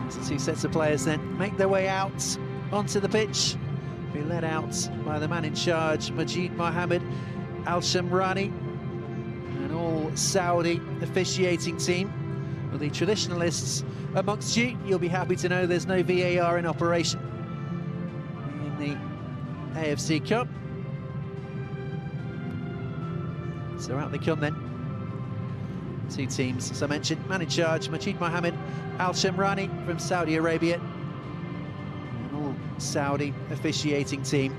As the two sets of players then make their way out onto the pitch, be led out by the man in charge, Majid Mohammed Al Shamrani, an all-Saudi officiating team. For the traditionalists amongst you, you'll be happy to know there's no VAR in operation in the AFC Cup. So out they come then. Two teams, as I mentioned, man in charge, Majid Mohammed Al Shamrani from Saudi Arabia, an all-Saudi officiating team.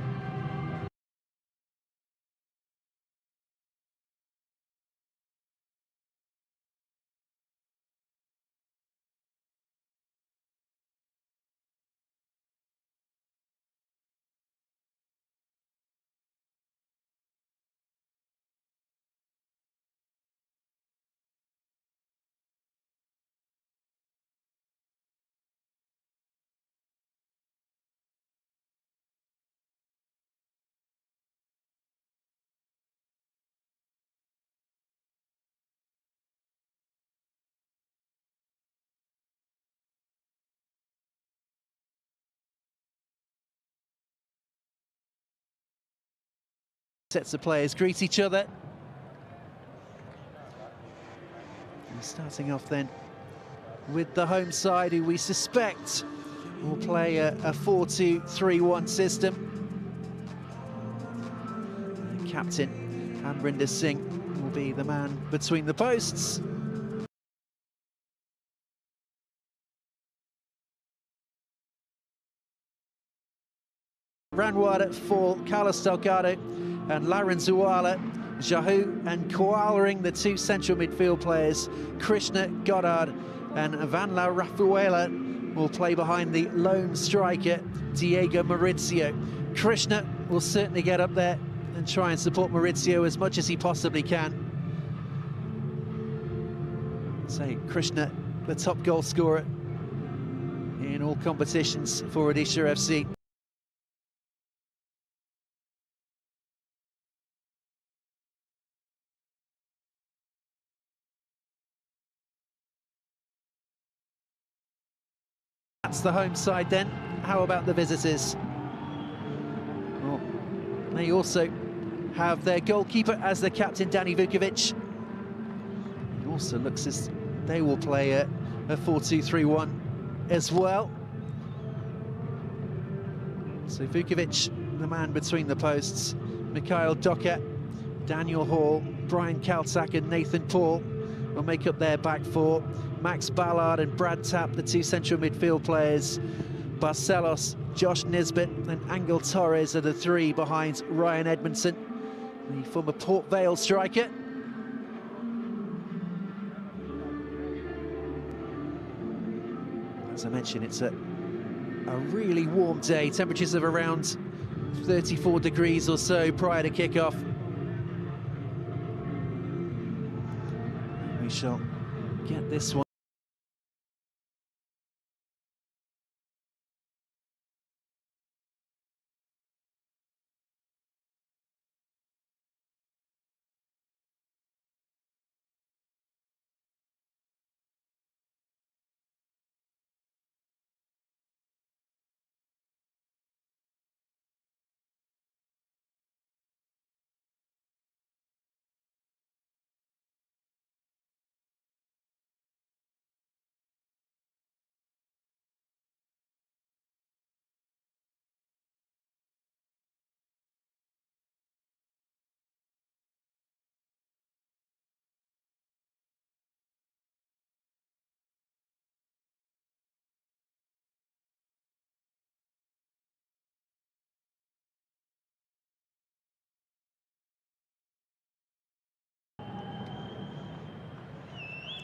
Sets of players greet each other. And starting off then with the home side, who we suspect will play a 4-2-3-1 system. And captain Amrinder Singh will be the man between the posts. Ranwada for Carlos Delgado and Larenzuala, Jahu and Koalring, the two central midfield players. Krishna Goddard and Vanla Rafaela will play behind the lone striker, Diego Maurizio. Krishna will certainly get up there and try and support Maurizio as much as he possibly can. So Krishna, the top goal scorer in all competitions for ODISHA FC. That's the home side then. How about the visitors? Well, they also have their goalkeeper as the captain, Danny Vukovic. It also looks as they will play a 4-2-3-1 as well. So Vukovic, the man between the posts. Mikhail Doka, Daniel Hall, Brian Kaltak and Nathan Paul will make up their back four. Max Ballard and Brad Tapp, the two central midfield players. Barcelos, Josh Nisbet and Angel Torres are the three behind Ryan Edmondson, the former Port Vale striker. As I mentioned, it's a really warm day, temperatures of around 34 degrees or so prior to kick-off. We shall get this one.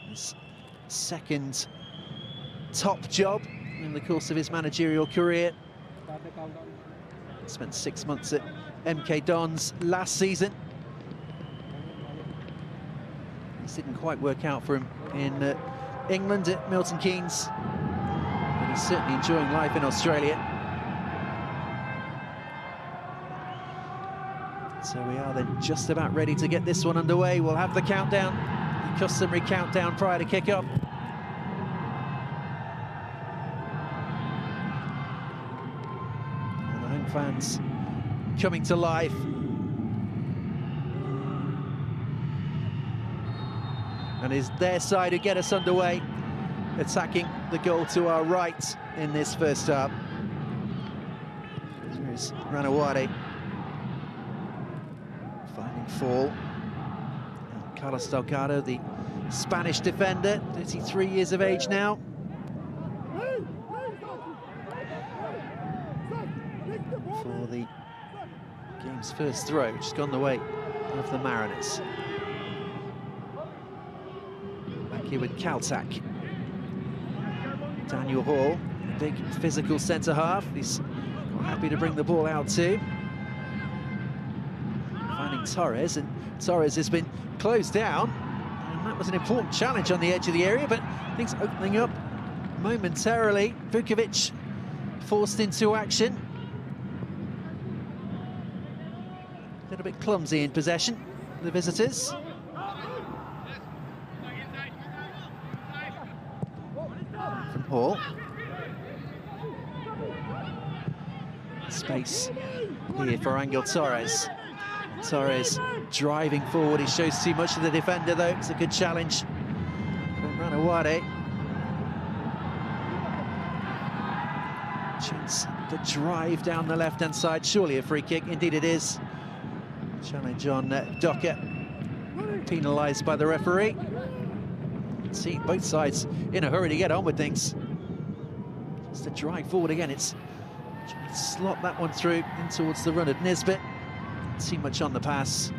His second top job in the course of his managerial career. Spent 6 months at MK Dons last season. This didn't quite work out for him in England at Milton Keynes, but he's certainly enjoying life in Australia. So we are then just about ready to get this one underway. We'll have the countdown, the customary countdown prior to kick-off. fans coming to life. And it's their side who get us underway, attacking the goal to our right in this first half. Here's Ranawade finding fall. And Carlos Delgado, the Spanish defender, 33 years of age now. For the game's first throw, just gone the way of the Mariners. Back here with Kaltak. Daniel Hall, big physical centre-half. He's happy to bring the ball out too. Finding Torres, and Torres has been closed down. And that was an important challenge on the edge of the area, but things opening up momentarily. Vukovic forced into action. A little bit clumsy in possession, the visitors. From Hall. Space here for Angel Torres. Torres driving forward. He shows too much of the defender, though. It's a good challenge from Ranawade. Chance the drive down the left-hand side. Surely a free kick. Indeed it is. Challenge on Docker. Penalised by the referee. See both sides in a hurry to get on with things. Just a drive forward again. It's trying to slot that one through in towards the run of Nisbet. Too much on the pass,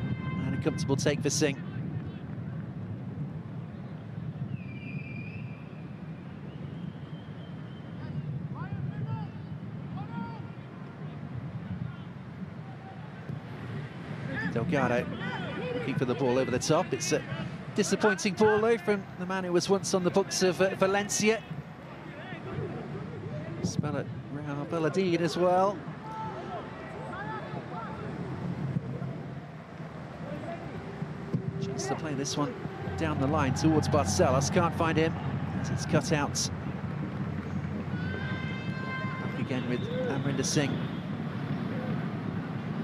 and a comfortable take for Singh. Delgado looking for the ball over the top. It's a disappointing ball, though, from the man who was once on the books of Valencia. Spell it Real Belladine as well. Chance to play this one down the line towards Barcelos. Can't find him as it's cut out. Back again with Amrinder Singh.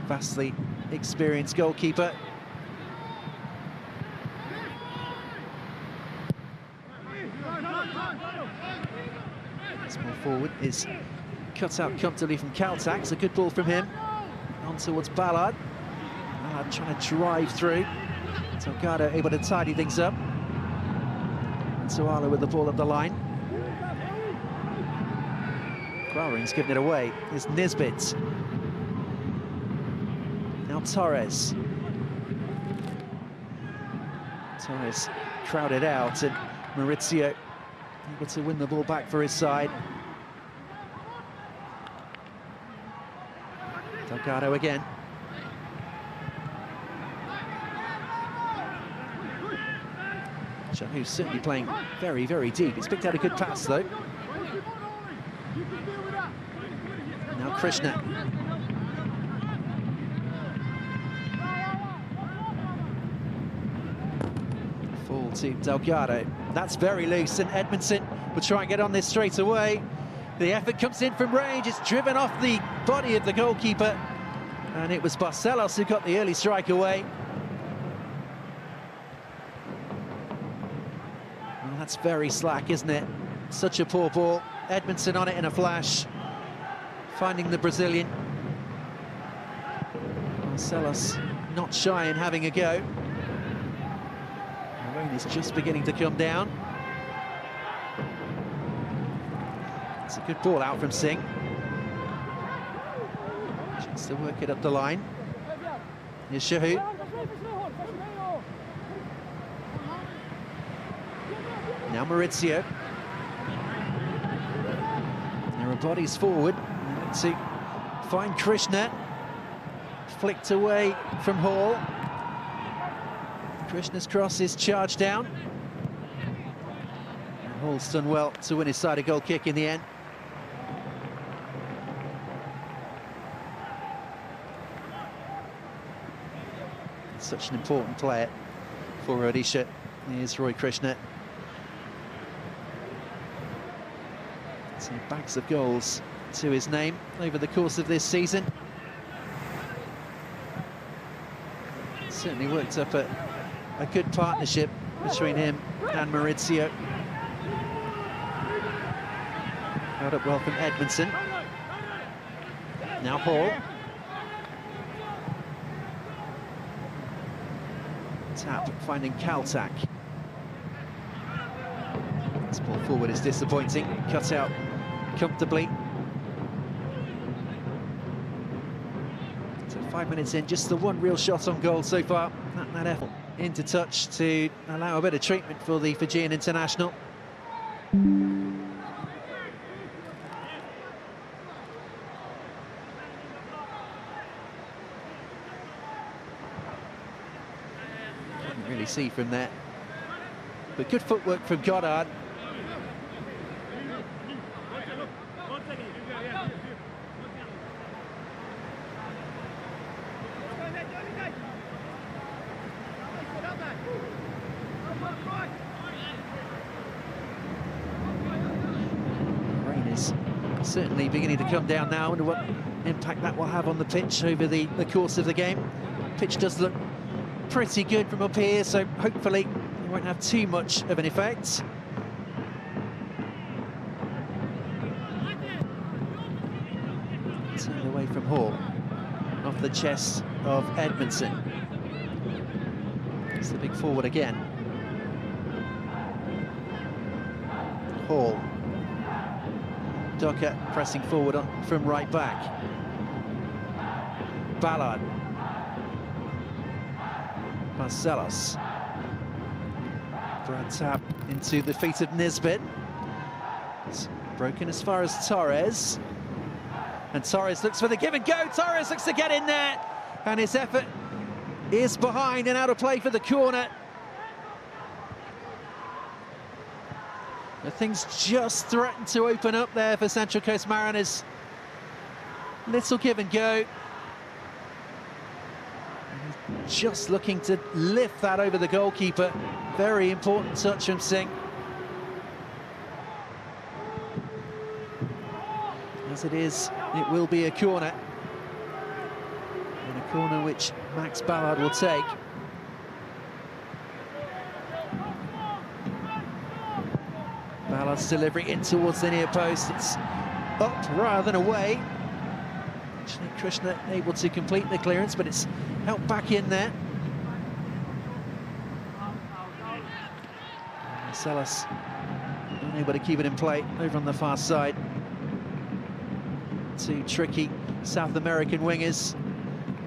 Vastly experienced goalkeeper. Small forward is cut out comfortably from Kaltak. It's a good ball from him. On towards Ballard. Ballard trying to drive through. Delgado able to tidy things up. Suala with the ball up the line. Quarring's given it away. It's Nisbet. Now Torres. Torres crowded out, and Maurizio able to win the ball back for his side. Delgado again. Who's certainly playing very, very deep. He's picked out a good pass, though. Now Krishna. Fall to Delgado. That's very loose, and Edmondson will try and get on this straight away. The effort comes in from range. It's driven off the body of the goalkeeper, and it was Barcelos who got the early strike away. Well, that's very slack, isn't it? Such a poor ball. Edmondson on it in a flash, finding the Brazilian. Barcelos not shy in having a go. The rain is just beginning to come down. It's a good ball out from Singh. Chance to work it up the line. Here's Shahut. Now Maurizio. There are bodies forward to find Krishna. Flicked away from Hall. Krishna's cross is charged down. And Hall's done well to win his side a goal kick in the end. Such an important player for ODISHA. Here's Roy Krishna. So bags of goals to his name over the course of this season. Certainly worked up a good partnership between him and Maurizio. Held up well from Edmondson. Now Hall. Tap finding Kaltak. This ball forward is disappointing. Cut out comfortably. So 5 minutes in, just the one real shot on goal so far. That effort into touch to allow a bit of treatment for the Fijian international. Couldn't really see from there, but good footwork from Goddard. Rain is certainly beginning to come down now. I wonder what impact that will have on the pitch over the course of the game. Pitch does look pretty good from up here, so hopefully it won't have too much of an effect. Turned away from Hall, off the chest of Edmondson. It's the big forward again. Hall. Docker pressing forward from right back. Ballard. Marcellus. Brad tap into the feet of Nisbet. It's broken as far as Torres. And Torres looks for the give and go. Torres looks to get in there. And his effort is behind and out of play for the corner. The things just threaten to open up there for Central Coast Mariners. Little give and go. Just looking to lift that over the goalkeeper. Very important touch from Singh. As it is, it will be a corner. And a corner which Max Ballard will take. Ballard's delivery in towards the near post. It's up rather than away. Actually, Krishna able to complete the clearance, but it's helped back in there. Marcellus unable to keep it in play over on the far side. Two tricky South American wingers.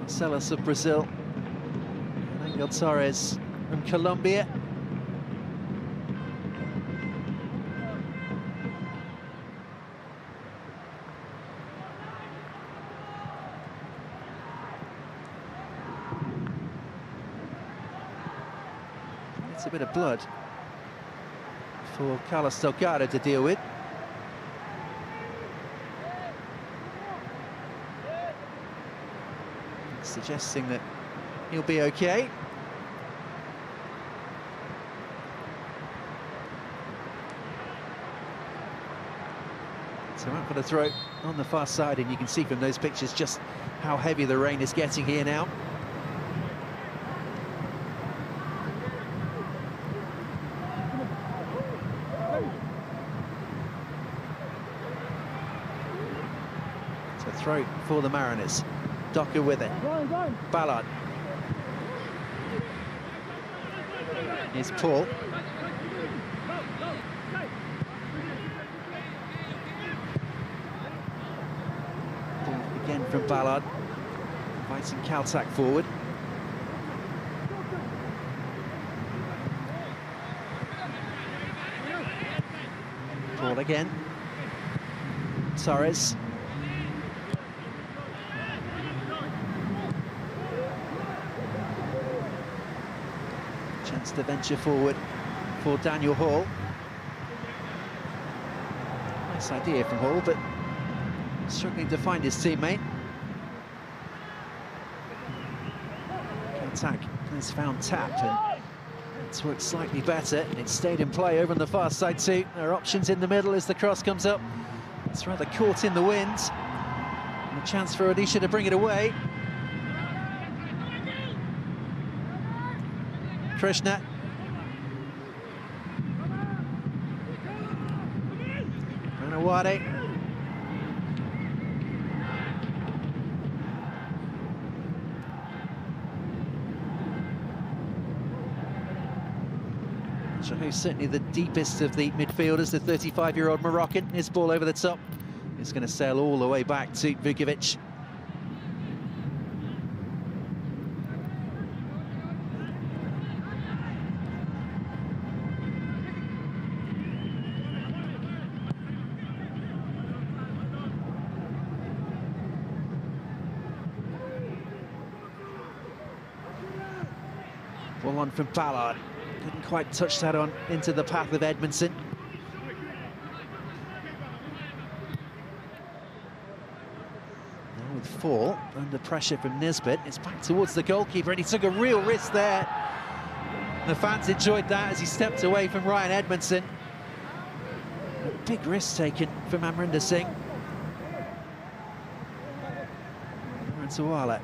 Marcellus of Brazil, and Angel Torres from Colombia. It's a bit of blood for Carlos Delgado to deal with. Suggesting that he'll be okay. So out for the throw on the far side, and you can see from those pictures just how heavy the rain is getting here now. So throw for the Mariners. Docker with it. Ballard. Here's Paul. Ball again from Ballard. Inviting Kaltak forward. Paul again. Torres. Chance to venture forward for Daniel Hall. Nice idea from Hall, but struggling to find his teammate. Attack has found Tap, and it's worked slightly better. It stayed in play over on the far side too. There are options in the middle as the cross comes up It's rather caught in the wind. And a chance for ODISHA to bring it away. Krishna. Ranawade. Who's certainly the deepest of the midfielders, the 35-year-old Moroccan. His ball over the top. It's going to sail all the way back to Vukovic. Ball on from Ballard. Didn't quite touch that on into the path of Edmondson. Now with Fall under pressure from Nisbet, it's back towards the goalkeeper, and he took a real risk there. The fans enjoyed that as he stepped away from Ryan Edmondson. A big risk taken from Amrinder Singh. And Sulla.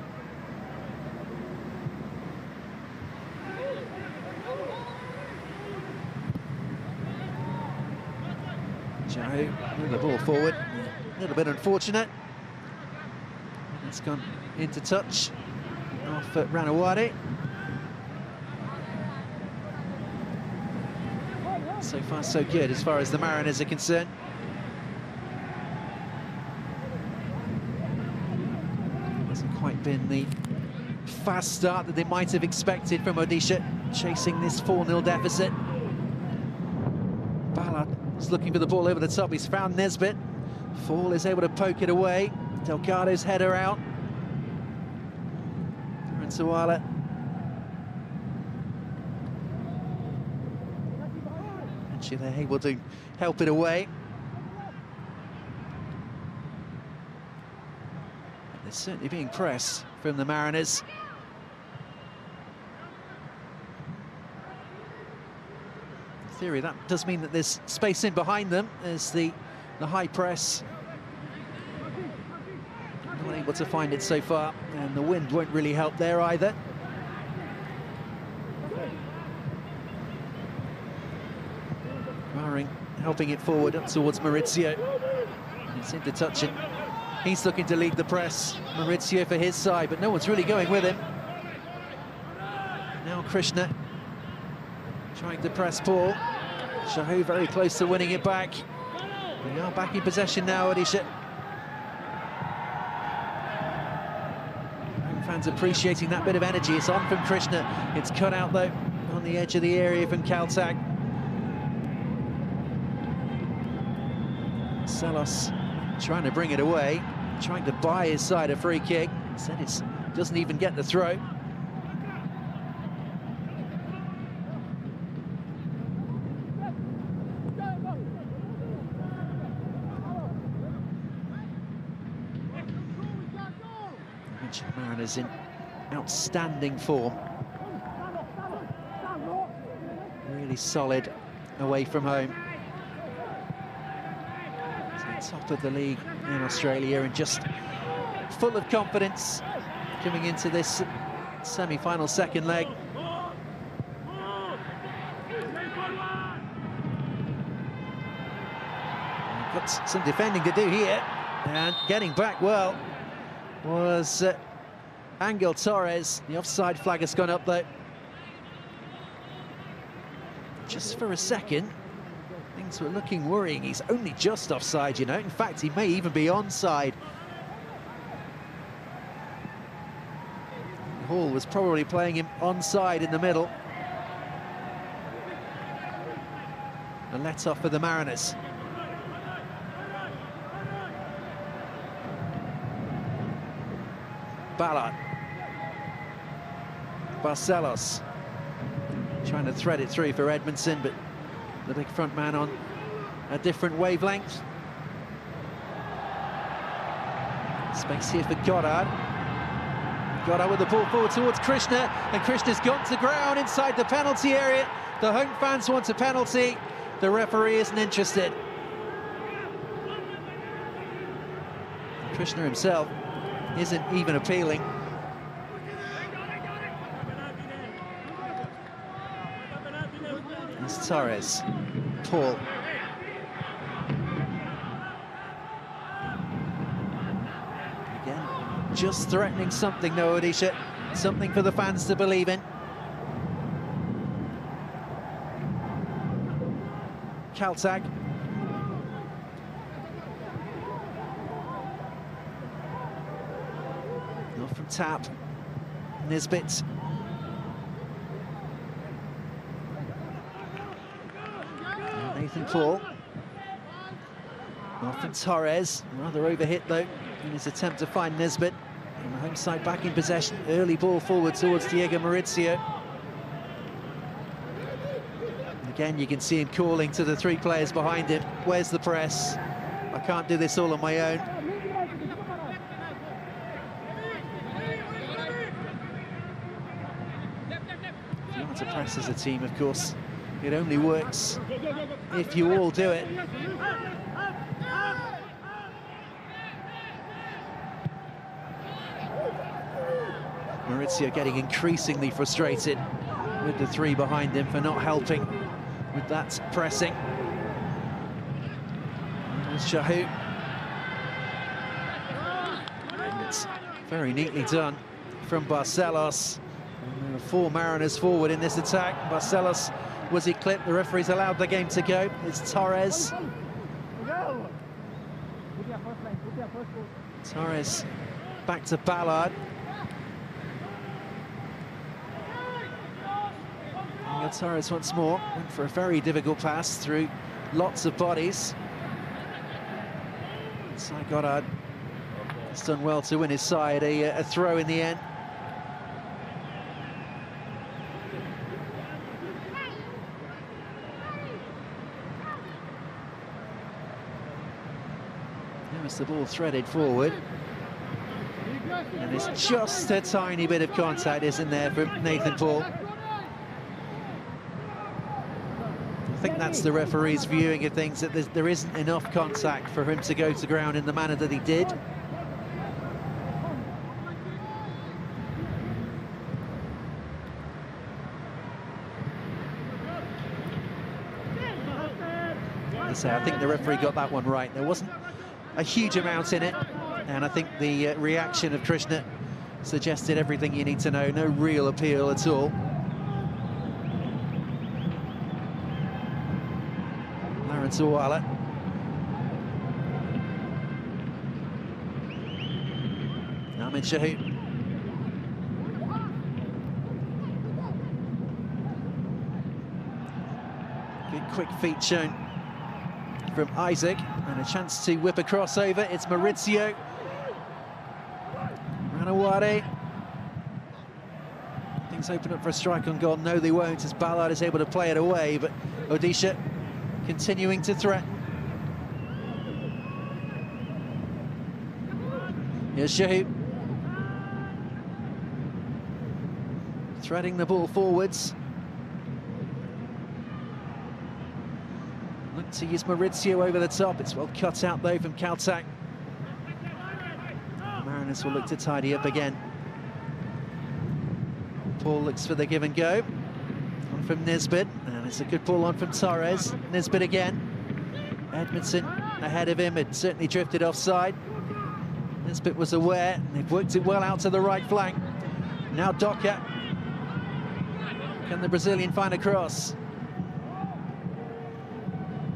Joe with the ball forward, a little bit unfortunate. It's gone into touch off at Ranawade. So far so good as far as the Mariners are concerned. Hasn't quite been the fast start that they might have expected from ODISHA, chasing this 4-0 deficit. Ballard is looking for the ball over the top. He's found Nisbet. Fall is able to poke it away. Delgado's header out. And Suala. Actually, they're able to help it away. They're certainly being pressed from the Mariners. Theory, that does mean that there's space in behind them as the high press. Not able to find it so far, and the wind won't really help there either. Waring helping it forward up towards Maurizio. He's into touch it. He's looking to lead the press. Maurizio for his side, but no one's really going with him. Now Krishna trying to press Paul. Shahu very close to winning it back. We are back in possession now, ODISHA. Fans appreciating that bit of energy. It's on from Krishna. It's cut out though on the edge of the area from Kaltak. Salos trying to bring it away, trying to buy his side a free kick. Instead it doesn't even get the throw. Mariners in outstanding form. Really solid away from home. So top of the league in Australia and just full of confidence coming into this semi-final second leg. Got some defending to do here, and getting back well was Angel Torres. The offside flag has gone up though. Just for a second, things were looking worrying. He's only just offside, you know. In fact, he may even be onside. Hall was probably playing him onside in the middle. A let-off for the Mariners. Ballard. Barcelos trying to thread it through for Edmondson, but the big front man on a different wavelength. Space here for Goddard. Goddard with the ball forward towards Krishna, and Krishna's gone to ground inside the penalty area. The home fans want a penalty. The referee isn't interested. Krishna himself isn't even appealing. It's Torres, Paul. Again, just threatening something, though, ODISHA. Something for the fans to believe in. Kaltag. Off from tap. Nisbet. Nathan Paul. Off from Torres. Rather overhit, though, in his attempt to find Nisbet. On the home side, back in possession. Early ball forward towards Diego Maurizio. Again, you can see him calling to the three players behind him. Where's the press? I can't do this all on my own. If you want to press as a team, of course, it only works if you all do it. Maurizio getting increasingly frustrated with the three behind him for not helping with that pressing. There's Shahu. And it's very neatly done from Barcelos. And there are 4 Mariners forward in this attack. Barcelos was eclipsed. The referee's allowed the game to go. It's Torres. Torres back to Ballard. Torres once more, went for a very difficult pass through lots of bodies. Sai Goddard has done well to win his side, a throw in the end. Now it's the ball threaded forward. And it's just a tiny bit of contact, isn't there, from Nathan Paul. I think that's the referee's viewing of things, that there isn't enough contact for him to go to ground in the manner that he did. So I think the referee got that one right. There wasn't a huge amount in it, and I think the reaction of Krishna suggested everything you need to know. No real appeal at all. Zawala. Ahmed Shahu. Good quick feet shown from Isaac, and a chance to whip a crossover. It's Maurizio. Ranawari. Things open up for a strike on goal. No, they won't, as Ballard is able to play it away, but ODISHA continuing to threaten. Here's Shahu. Threading the ball forwards. Look to use Maurizio over the top. It's well cut out, though, from Kaltag. Mariners will look to tidy up again. Paul looks for the give and go. On from Nisbet. It's a good ball on from Torres. Nisbet again. Edmondson ahead of him. It certainly drifted offside. Nisbet was aware. They've worked it well out to the right flank. Now Docker. Can the Brazilian find a cross?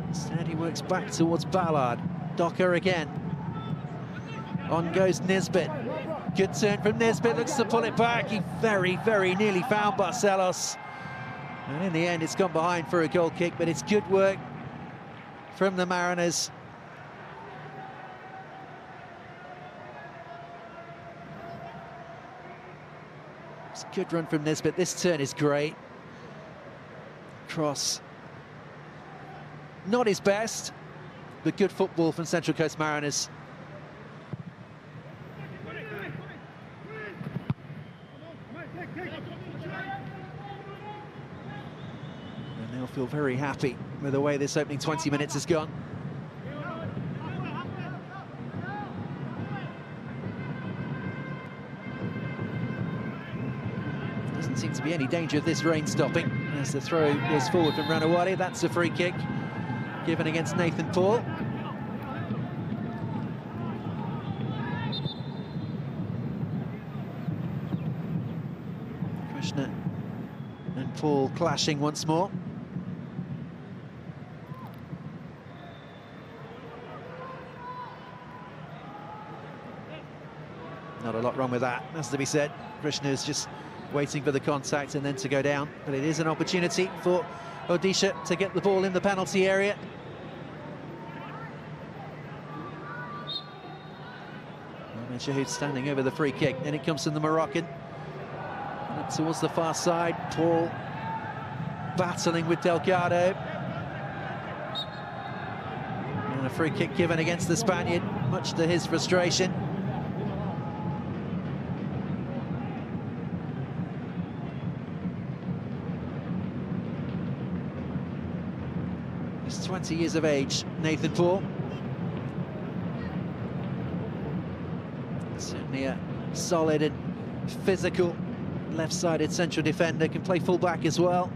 Instead, he works back towards Ballard. Docker again. On goes Nisbet. Good turn from Nisbet. Looks to pull it back. He very, very nearly found Barcelos. And in the end, it's gone behind for a goal kick, but it's good work from the Mariners. It's a good run from Nisbet. This turn is great. Cross. Not his best, but good football from Central Coast Mariners. They'll feel very happy with the way this opening 20 minutes has gone. Doesn't seem to be any danger of this rain stopping as the throw goes forward from Ranawati. That's a free kick given against Nathan Paul. Krishna and Paul clashing once more. Not a lot wrong with that, has to be said. Krishna is just waiting for the contact and then to go down. But it is an opportunity for ODISHA to get the ball in the penalty area. Shahood standing over the free kick. Then it comes from the Moroccan. And up towards the far side. Paul battling with Delgado. And a free kick given against the Spaniard, much to his frustration. He's 20 years of age, Nathan Paul. Certainly a solid and physical left-sided central defender, can play full-back as well.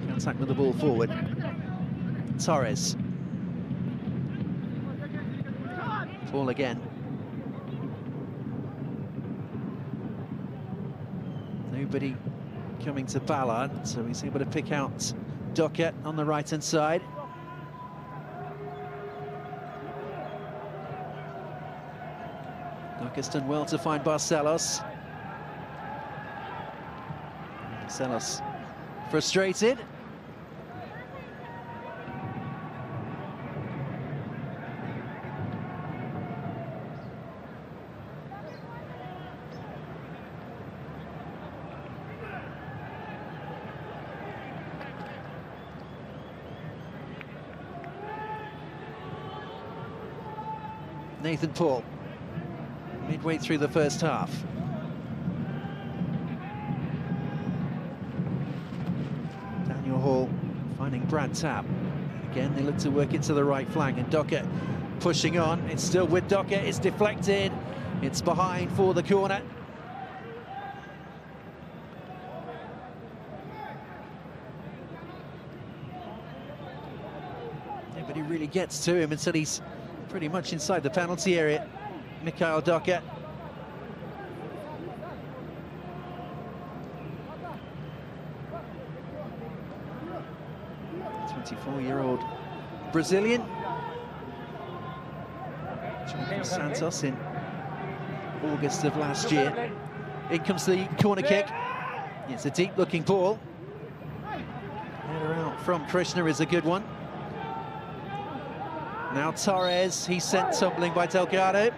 Contact with the ball forward. Torres. Paul again. Nobody coming to Ballard, so he's able to pick out Dockett on the right-hand side. Dockett's done well to find Barcelos. Barcelos frustrated. Nathan Paul, midway through the first half. Daniel Hall finding Brad Tapp. Again, they look to work it to the right flank, and Dockett pushing on. It's still with Dockett, it's deflected. It's behind for the corner. Nobody really gets to him until he's pretty much inside the penalty area. Mikhail Dockett. 24-year-old Brazilian. Joined from Santos in August of last year. In comes the corner kick. It's a deep-looking ball. Header out from Krishna is a good one. Now Torres, he's sent tumbling by Delgado.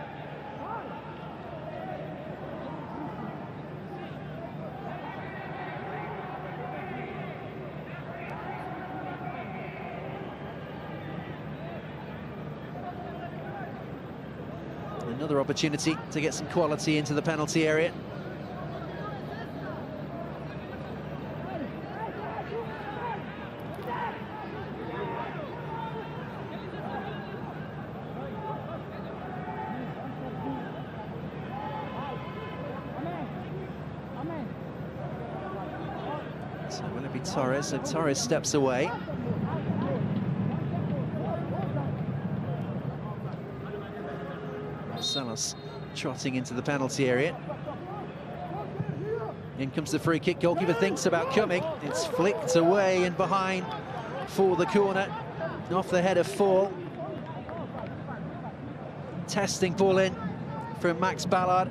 Another opportunity to get some quality into the penalty area. So will it be Torres? So Torres steps away. Salas trotting into the penalty area. In comes the free kick. Goalkeeper thinks about coming. It's flicked away and behind for the corner. Off the head of Fall. Testing ball in from Max Ballard.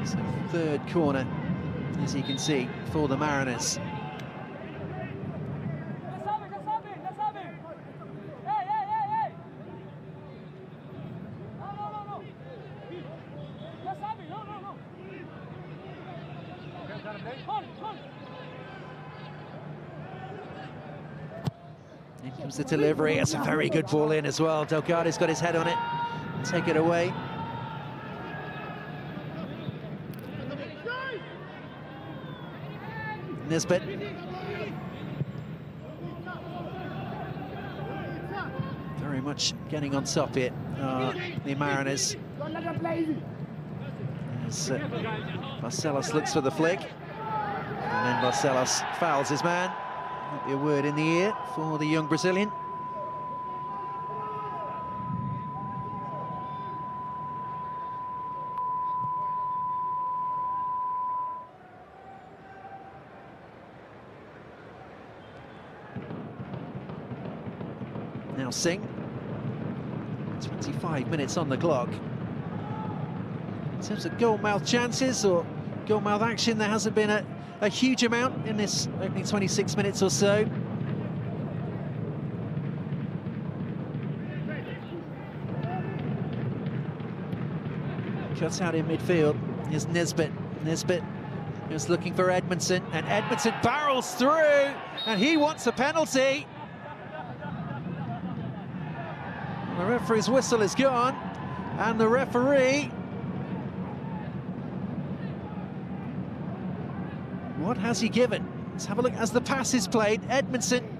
So third corner, as you can see, for the Mariners. In comes the delivery. It's a very good ball in as well. Delgado's got his head on it. Take it away. Nisbet. Very much getting on top here, the Mariners. As Barcelos looks for the flick, and then Barcelos fouls his man. Might be a word in the ear for the young Brazilian. Now Singh, 25 minutes on the clock. In terms of goal-mouth chances or goal-mouth action, there hasn't been a huge amount in this opening 26 minutes or so. Cuts out in midfield. Here's Nisbet. Nisbet is looking for Edmondson, and Edmondson barrels through, and he wants a penalty. The referee's whistle is gone, and the referee... What has he given? Let's have a look as the pass is played. Edmondson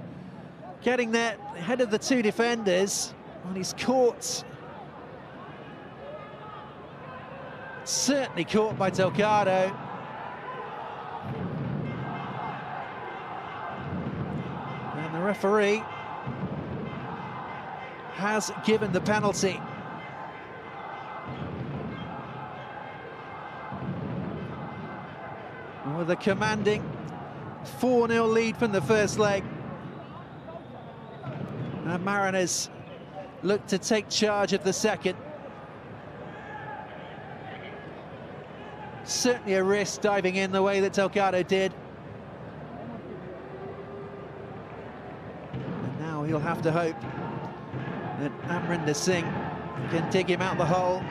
getting there ahead of the two defenders, and he's caught. Certainly caught by Delgado. And the referee has given the penalty. With a commanding 4-0 lead from the first leg. And Mariners look to take charge of the second. Certainly a risk diving in the way that Delgado did. And now he'll have to hope that Amrinder Singh can dig him out the hole.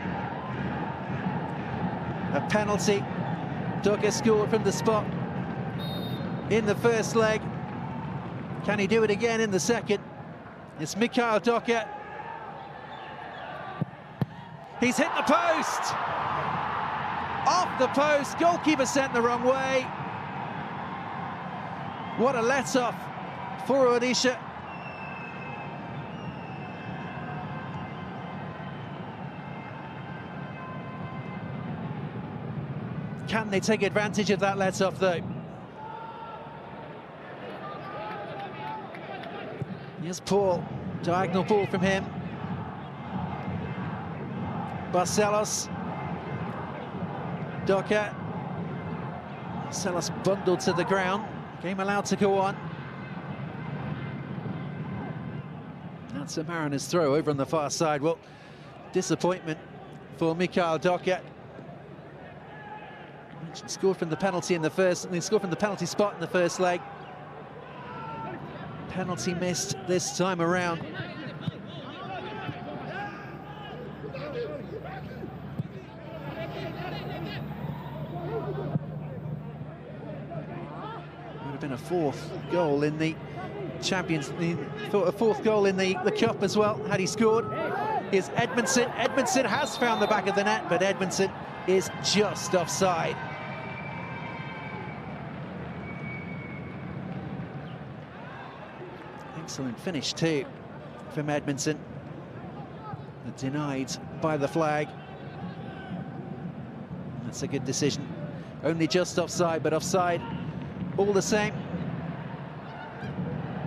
A penalty. Doka scored from the spot in the first leg. Can he do it again in the second? It's Mikhail Doka. He's hit the post! Off the post, goalkeeper sent the wrong way. What a let-off for ODISHA. Can they take advantage of that let-off, though? Here's Paul, diagonal ball from him. Barcelos. Doka. Barcelos bundled to the ground. Game allowed to go on. That's a Mariners throw over on the far side. Well, disappointment for Mikhail Doka. Scored from the penalty in the first, and he scored from the penalty spot in the first leg. Penalty missed this time around. Would have been a fourth goal in the a fourth goal in the cup as well, had he scored. Here's Edmondson. Edmondson has found the back of the net, but Edmondson is just offside. Excellent finish too from Edmondson, but denied by the flag. That's a good decision. Only just offside, but offside all the same.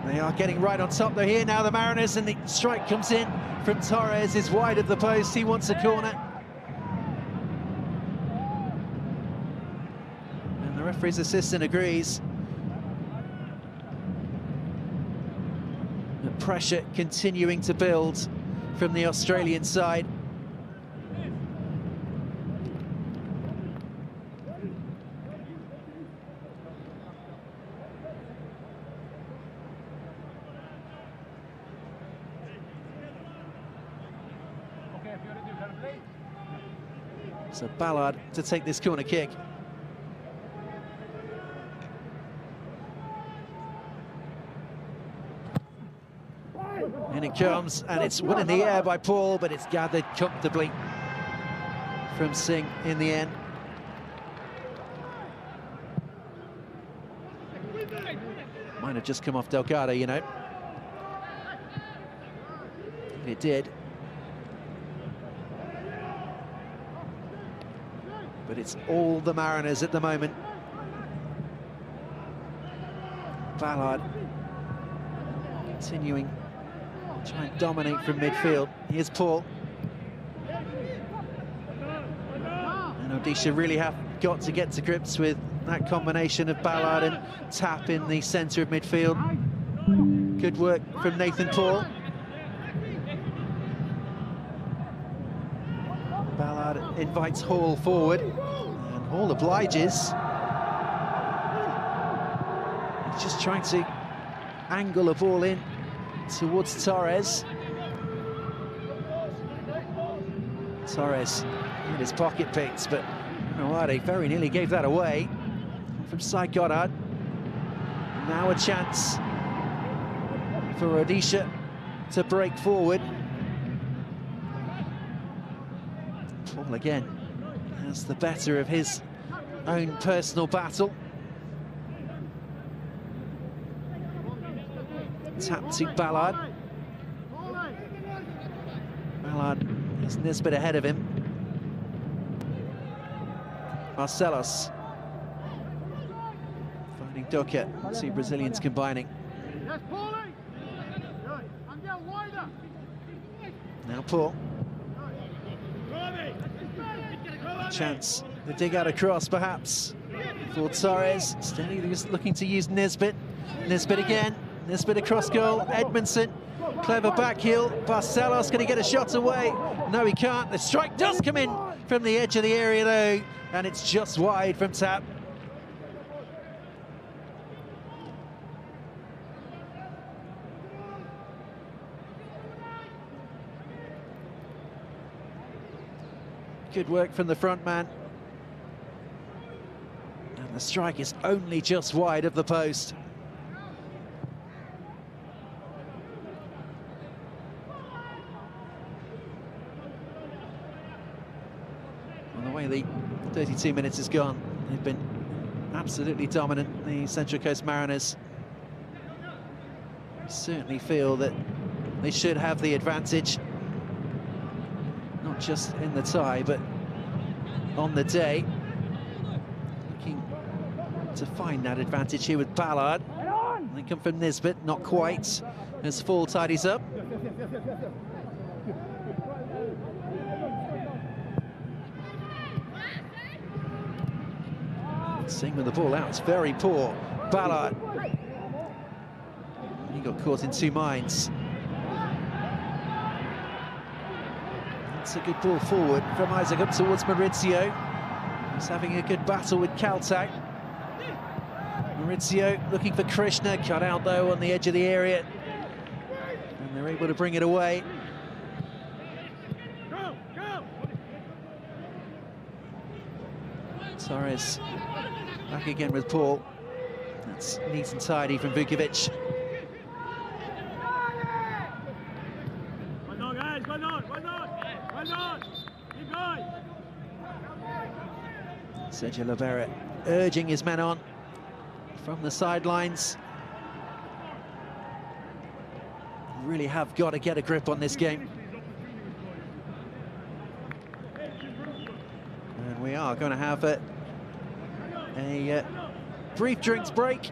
They are getting right on top. They're here now, the Mariners, and the strike comes in from Torres. Is wide of the post. He wants a corner. And the referee's assistant agrees. The pressure continuing to build from the Australian side. So Ballard to take this corner kick. In it comes, and it's won in the air by Paul, but it's gathered comfortably from Singh in the end. Might have just come off Delgado, you know. It did. But it's all the Mariners at the moment. Ballard continuing to try and dominate from midfield. Here's Paul. And ODISHA really have got to get to grips with that combination of Ballard and Tap in the centre of midfield. Good work from Nathan Paul. Ballard invites Hall forward, and Hall obliges. He's just trying to angle a ball in towards Torres. Torres in his pocket picks, but Nawade very nearly gave that away. From Cy Goddard. Now a chance for ODISHA to break forward. Paul again has the better of his own personal battle. Tap to Ballard. Ballard has Nisbet ahead of him. Marcelos. Finding Duckett. See Brazilians combining. Now Paul. Chance to dig out a cross, perhaps, for Torres. Steady looking to use Nisbet. Nisbet again. Nisbet across goal. Edmondson. Clever back heel. Barcelos going to get a shot away. No, he can't. The strike does come in from the edge of the area, though, and it's just wide from Tap. Good work from the front man. And the strike is only just wide of the post. On the way the 32 minutes has gone, they've been absolutely dominant, the Central Coast Mariners. I certainly feel that they should have the advantage. Not just in the tie, but on the day. Looking to find that advantage here with Ballard. They come from Nisbet, not quite, as Fall tidies up. Singh with the ball out, it's very poor. Ballard. He got caught in two minds. It's a good ball forward from Isaac up towards Maurizio. He's having a good battle with Kaltak. Maurizio looking for Krishna, cut out though on the edge of the area. And they're able to bring it away. Torres back again with Paul. That's neat and tidy from Vukovic. Sergio Libera urging his men on from the sidelines. Really have got to get a grip on this game. And we are going to have a brief drinks break.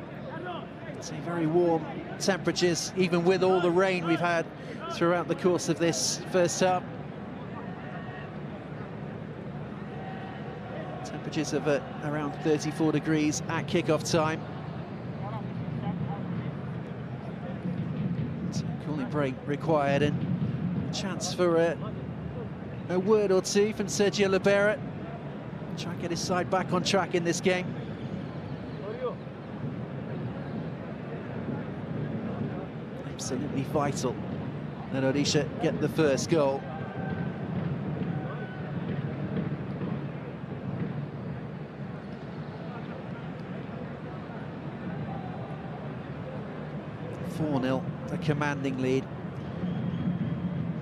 It's a very warm temperatures, even with all the rain we've had throughout the course of this first half. Temperatures of around 34 degrees at kickoff time. So cooling break required, and a chance for a word or two from Sergio Libera. Try and get his side back on track in this game. Absolutely vital that ODISHA get the first goal. A commanding lead,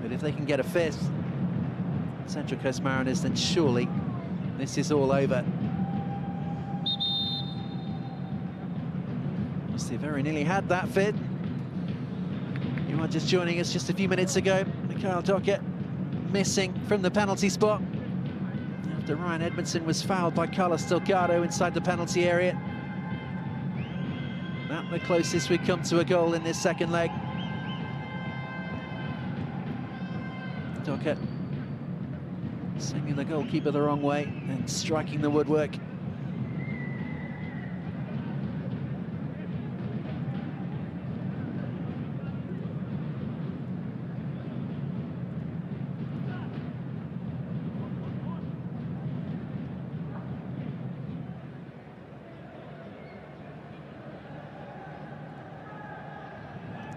but if they can get a fifth, Central Coast Mariners, then surely this is all over. As They very nearly had that fit. You are just joining us just a few minutes ago. Mikael Dockett missing from the penalty spot after Ryan Edmondson was fouled by Carlos Delgado inside the penalty area. That's the closest we come to a goal in this second leg. Dockett sending the goalkeeper the wrong way and striking the woodwork.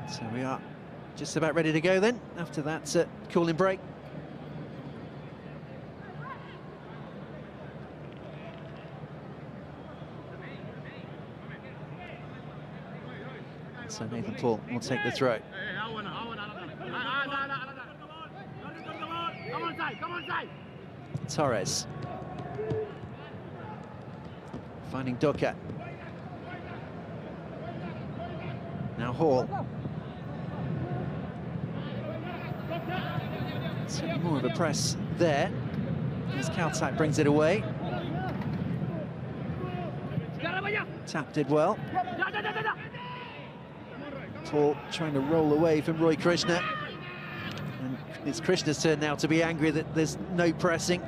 So we are just about ready to go then, after that cooling break. So Nathan Paul will take the throw. Torres. Finding Dockett. Now Hall. Certainly more of a press there, as Kaltak brings it away. Tap did well. Paul trying to roll away from Roy Krishna. And it's Krishna's turn now to be angry that there's no pressing,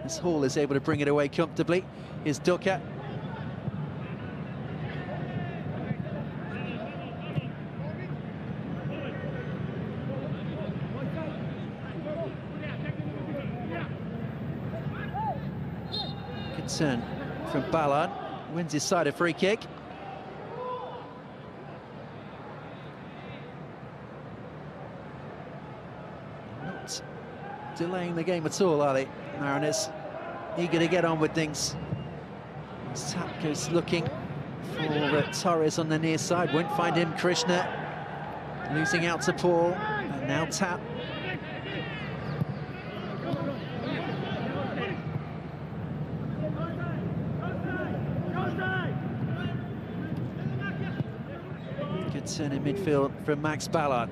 as Hall is able to bring it away comfortably. Here's Dockett. Turn from Ballard, wins his side a free kick. Not delaying the game at all, are they, Mariners? Eager to get on with things. As Tap goes looking for Torres on the near side, won't find him. Krishna losing out to Paul, and now Tap. Turn in midfield from Max Ballard.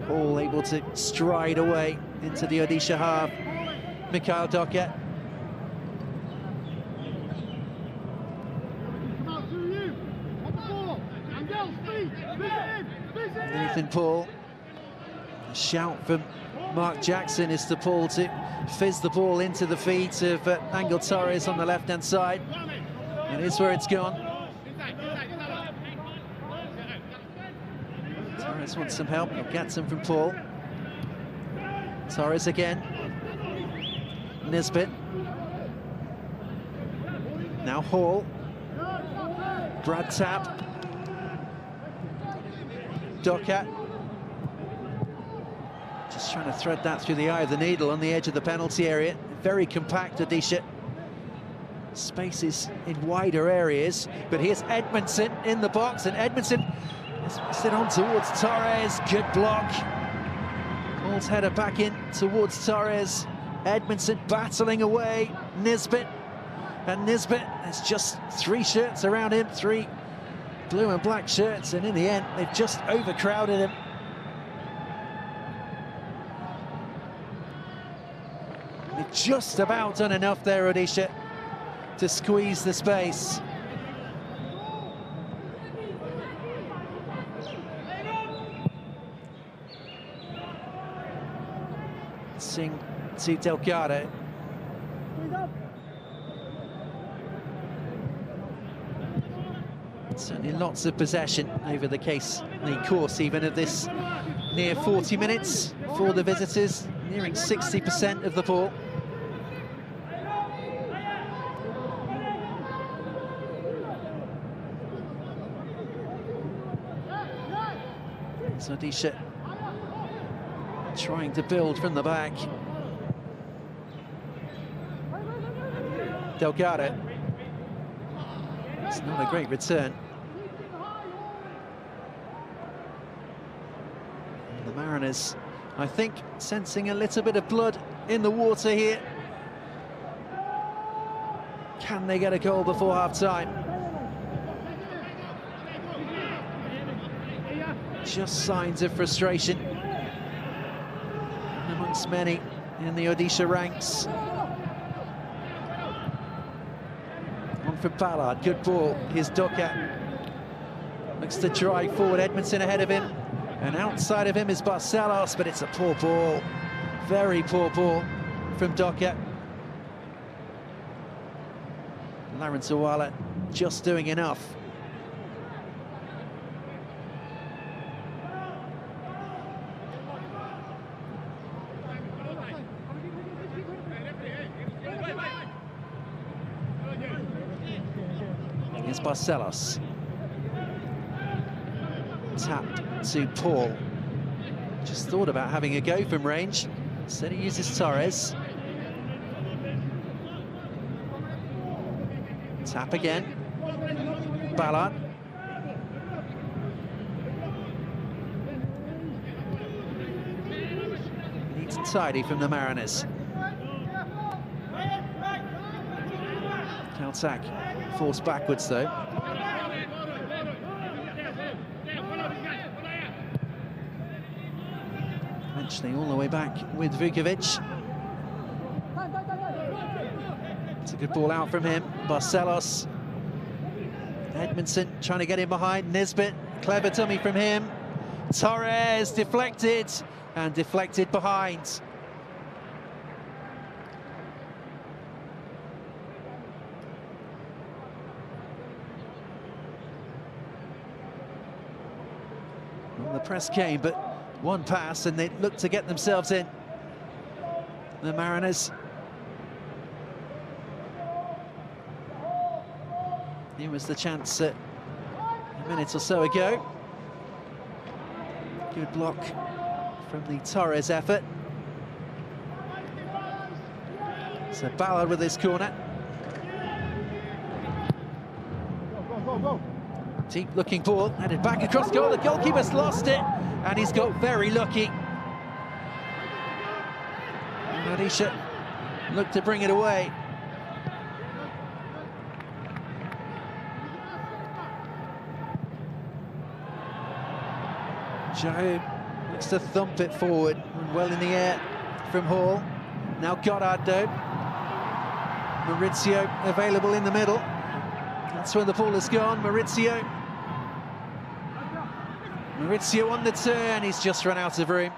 All able to stride away into the ODISHA half. Mikael Dockett. Nathan Paul. A shout from Mark Jackson is to Paul to fizz the ball into the feet of Angel Torres on the left-hand side. And here's where it's gone. Torres wants some help, he'll get some from Paul. Torres again. Nisbet. Now Hall. Brad Tap. Dockett. Just trying to thread that through the eye of the needle on the edge of the penalty area. Very compact, ODISHA. Spaces in wider areas, but here's Edmondson in the box, and Edmondson it on towards Torres. Good block. Paul's header back in towards Torres. Edmondson battling away. Nisbet. And Nisbet, there's just 3 shirts around him, 3 blue and black shirts, and in the end, they've just overcrowded him. They've just about done enough there, ODISHA, to squeeze the space. Sing to Delgado. Certainly lots of possession over the course even of this near 40 minutes for the visitors, nearing 60% of the ball. So ODISHA trying to build from the back. Delgado. It's not a great return. And the Mariners, I think, sensing a little bit of blood in the water here. Can they get a goal before half-time? Just signs of frustration amongst many in the ODISHA ranks. On for Ballard, good ball. Here's Doka. Looks to drive forward, Edmondson ahead of him. And outside of him is Barcelos, but it's a poor ball. Very poor ball from Doka. Lawrence Owala just doing enough. Here's Barcelos. Tapped to Paul. Just thought about having a go from range. Instead he uses Torres. Tap again. Ballard. Needs tidy from the Mariners. Caltac forced backwards though. Eventually all the way back with Vukovic. It's a good ball out from him. Barcelos. Edmondson trying to get in behind. Nisbet, clever dummy from him. Torres deflected and deflected behind. Well, the press came, but one pass and they looked to get themselves in. The Mariners. Here was the chance a minute or so ago. Good block from the Torres effort. So Ballard with his corner. Deep looking ball, headed back across goal. The goalkeeper's lost it, and he's got very lucky. ODISHA looked to bring it away. Joe looks to thump it forward, and well in the air from Hall. Now Goddard though. Maurizio available in the middle. That's where the ball has gone. Maurizio on the turn, he's just run out of room.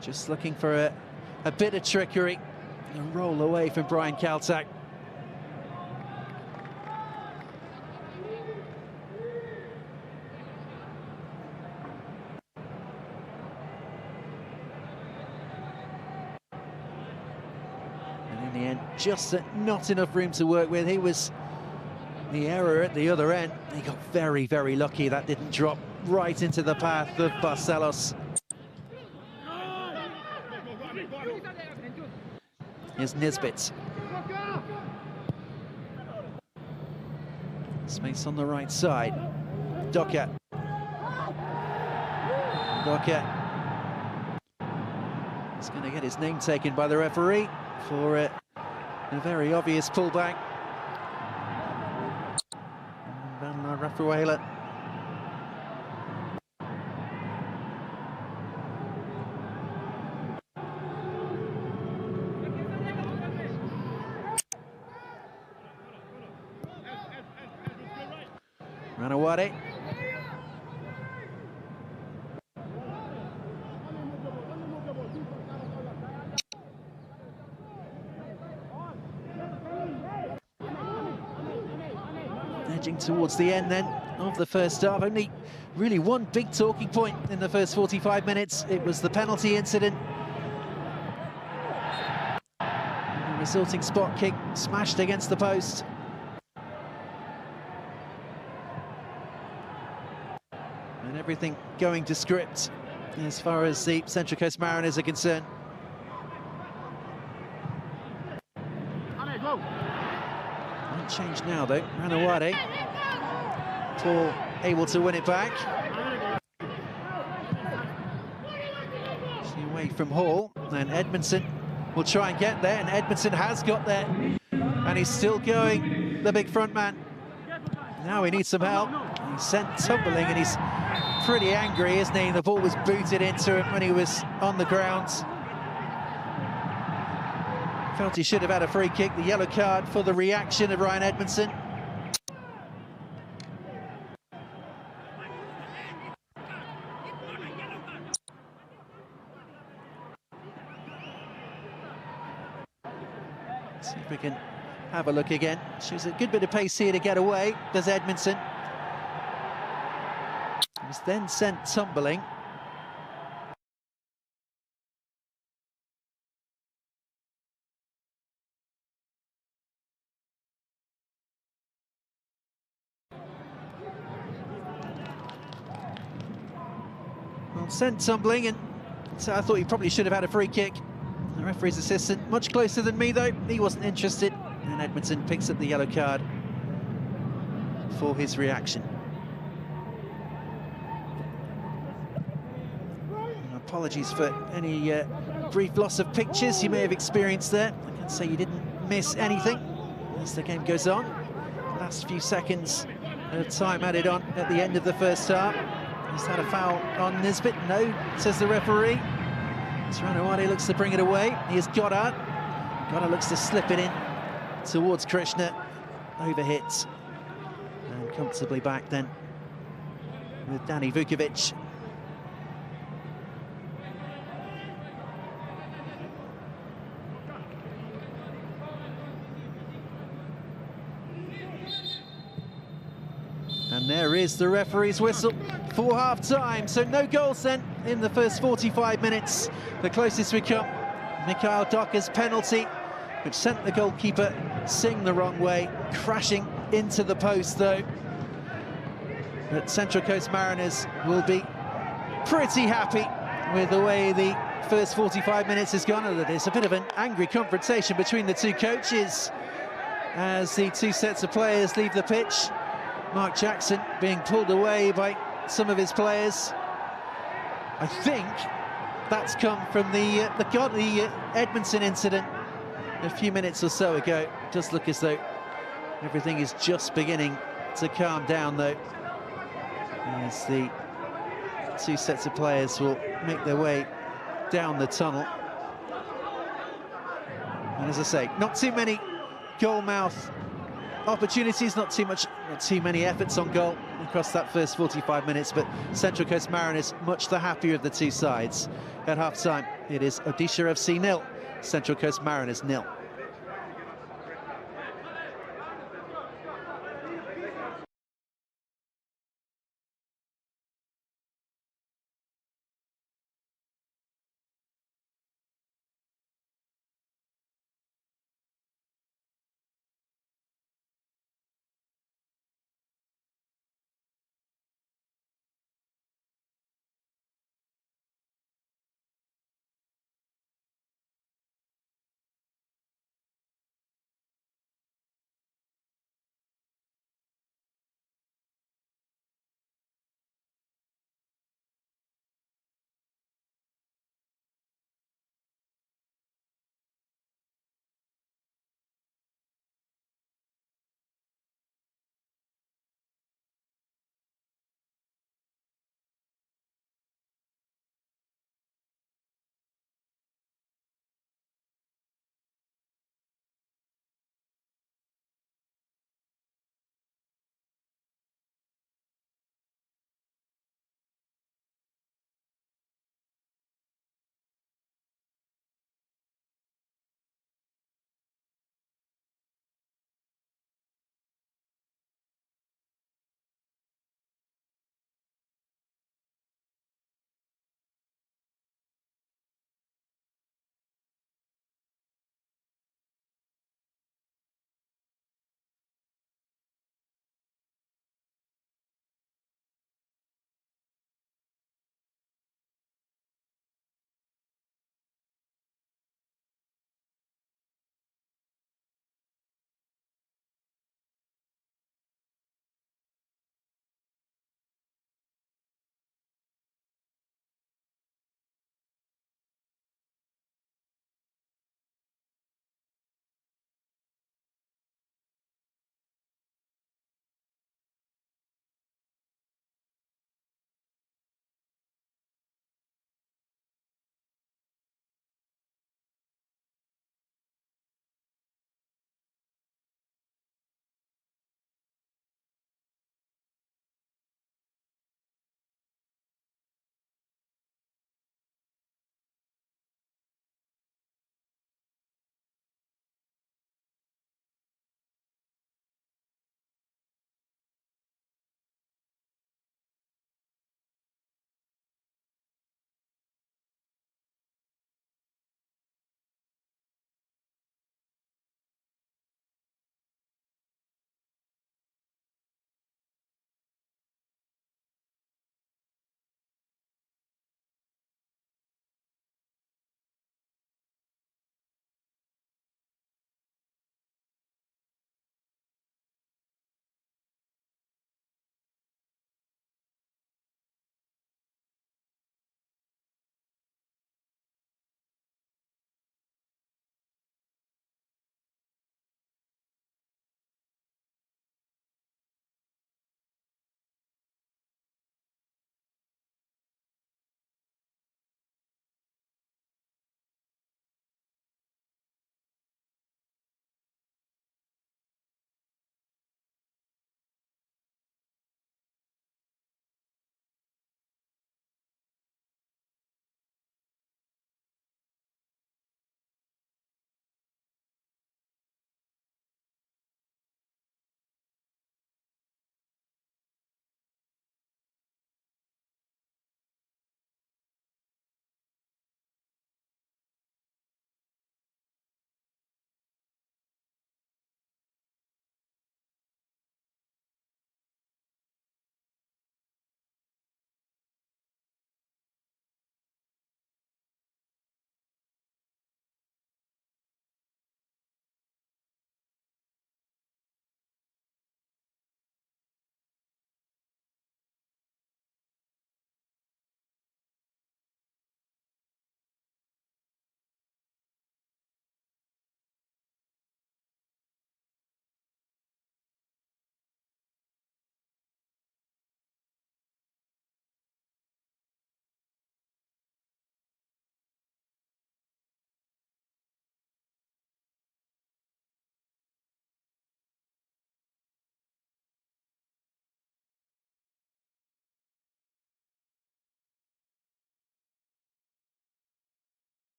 Just looking for a bit of trickery. A roll away from Brian Caltac. In the end, just not enough room to work with. He was the error at the other end. He got very, very lucky. That didn't drop right into the path of Barcelos. Here's Nisbet. Space on the right side. Doka. He's going to get his name taken by the referee for a very obvious pullback. Van Rafaela. Ranawade. Edging towards the end then of the first half. Only really one big talking point in the first 45 minutes. It was the penalty incident. The resulting spot kick smashed against the post. And everything going to script as far as the Central Coast Mariners are concerned. Change now though. Ranawade. Paul able to win it back. Away from Hall, and Edmondson will try and get there, and Edmondson has got there, and he's still going, the big front man. Now he needs some help. He's sent tumbling and he's pretty angry, isn't he? The ball was booted into him when he was on the ground. Felt he should have had a free kick. The yellow card for the reaction of Ryan Edmondson. See if we can have a look again. Shows a good bit of pace here to get away, does Edmondson. He was then sent tumbling. Well, sent tumbling, and so I thought he probably should have had a free kick. The referee's assistant, much closer than me though, he wasn't interested. And Edmondson picks up the yellow card for his reaction. And apologies for any brief loss of pictures you may have experienced there. I can say you didn't miss anything as the game goes on. Last few seconds of time added on at the end of the first half. He's had a foul on Nisbet. No, says the referee. Ranawade looks to bring it away. Here's Goddard. Goddard looks to slip it in towards Krishna. Overhit. And comfortably back then with Danny Vukovic. And there is the referee's whistle for half-time. So no goals then in the first 45 minutes. The closest we come, Mikhail Docker's penalty, which sent the goalkeeper Singh the wrong way, crashing into the post though. But Central Coast Mariners will be pretty happy with the way the first 45 minutes has gone. There's a bit of an angry confrontation between the two coaches as the two sets of players leave the pitch. Mark Jackson being pulled away by some of his players. I think that's come from the Edmondson incident a few minutes or so ago. It does look as though everything is just beginning to calm down though, as the two sets of players will make their way down the tunnel. And as I say, not too many goal mouth opportunities, not too many efforts on goal across that first 45 minutes, but Central Coast Mariners much the happier of the two sides. At half-time, it is ODISHA FC 0, Central Coast Mariners 0.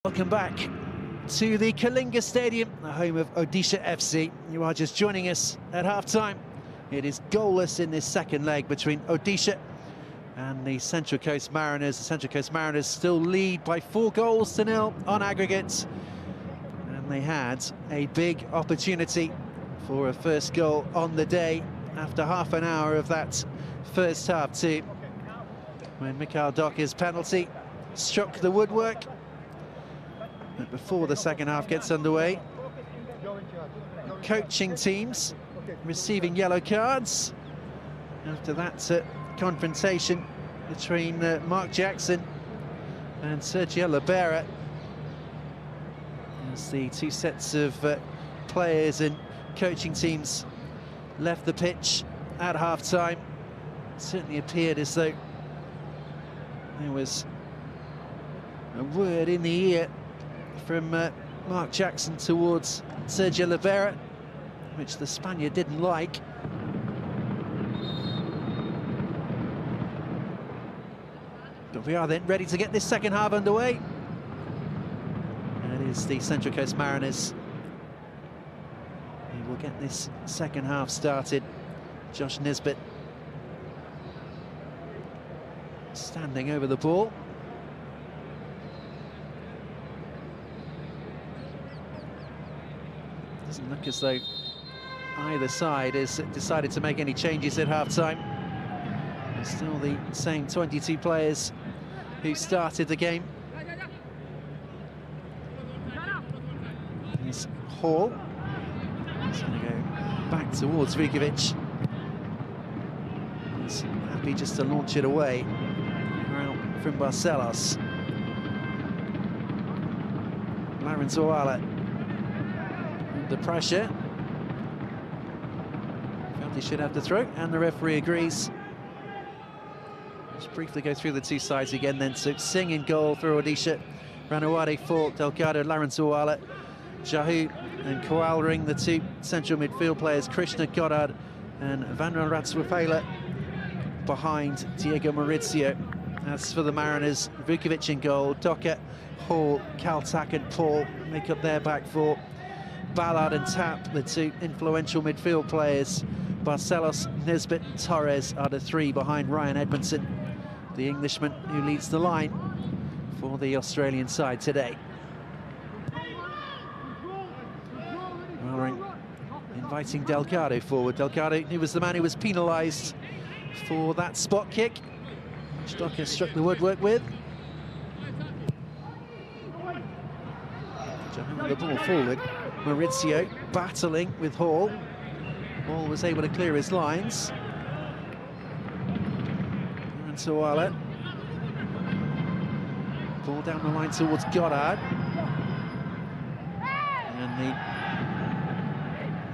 Welcome back to the Kalinga Stadium, the home of ODISHA FC. You are just joining us at half-time. It is goalless in this second leg between ODISHA and the Central Coast Mariners. The Central Coast Mariners still lead by 4-0 on aggregate. And they had a big opportunity for a first goal on the day after half an hour of that first half too, when Mikael Docke's penalty struck the woodwork. But before the second half gets underway, coaching teams receiving yellow cards after that confrontation between Mark Jackson and Sergio Libera, as the two sets of players and coaching teams left the pitch at half-time. It certainly appeared as though there was a word in the ear from Mark Jackson towards Sergio Libera, which the Spaniard didn't like. But we are then ready to get this second half underway. And it is the Central Coast Mariners who will get this second half started. Josh Nisbet standing over the ball. Doesn't look as though either side has decided to make any changes at half-time. There's still the same 22 players who started the game. Here's Hall. He's going to go back towards Vukovic. He's happy just to launch it away. Out from Barcelos. Larenzuala. The pressure. Felt he should have the throw, and the referee agrees. Just briefly go through the two sides again then. So Singh in goal for ODISHA, Ranawade for Delgado, Larenzuala, Jahu and Kowalring, the two central midfield players, Krishna Goddard and Vanran Ratswafela behind Diego Maurizio. As for the Mariners, Vukovic in goal, Docker, Hall, Kaltak and Paul make up their back four. Ballard and Tapp, the two influential midfield players. Barcelos, Nisbet, Torres are the three behind Ryan Edmondson, the Englishman who leads the line for the Australian side today. Well, inviting Delgado forward. Delgado, who was the man who was penalised for that spot kick, which Docker struck the woodwork with. Jumping the ball forward. Maurizio battling with Hall. Hall was able to clear his lines. Larenzuala. Ball down the line towards Goddard. And the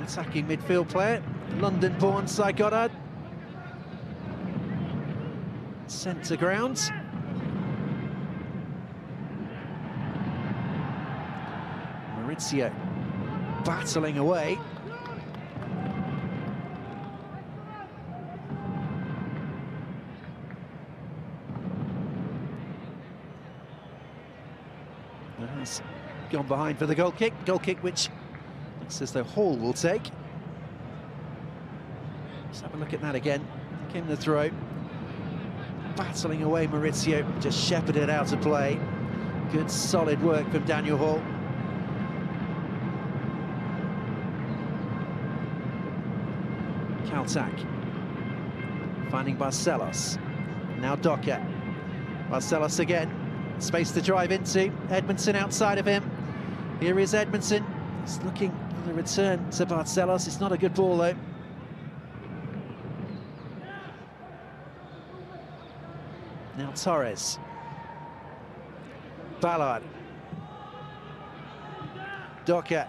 attacking midfield player, London-born Cy Goddard, sent to ground. Maurizio battling away. Has gone behind for the goal kick which looks as though Hall will take. Let's have a look at that again. Came the throw. Battling away Maurizio, just shepherded out of play. Good solid work from Daniel Hall. Kaltak finding Barcelos. Now Docker. Barcelos again. Space to drive into. Edmondson outside of him. Here is Edmondson. He's looking for the return to Barcelos. It's not a good ball though. Now Torres. Ballard. Docker.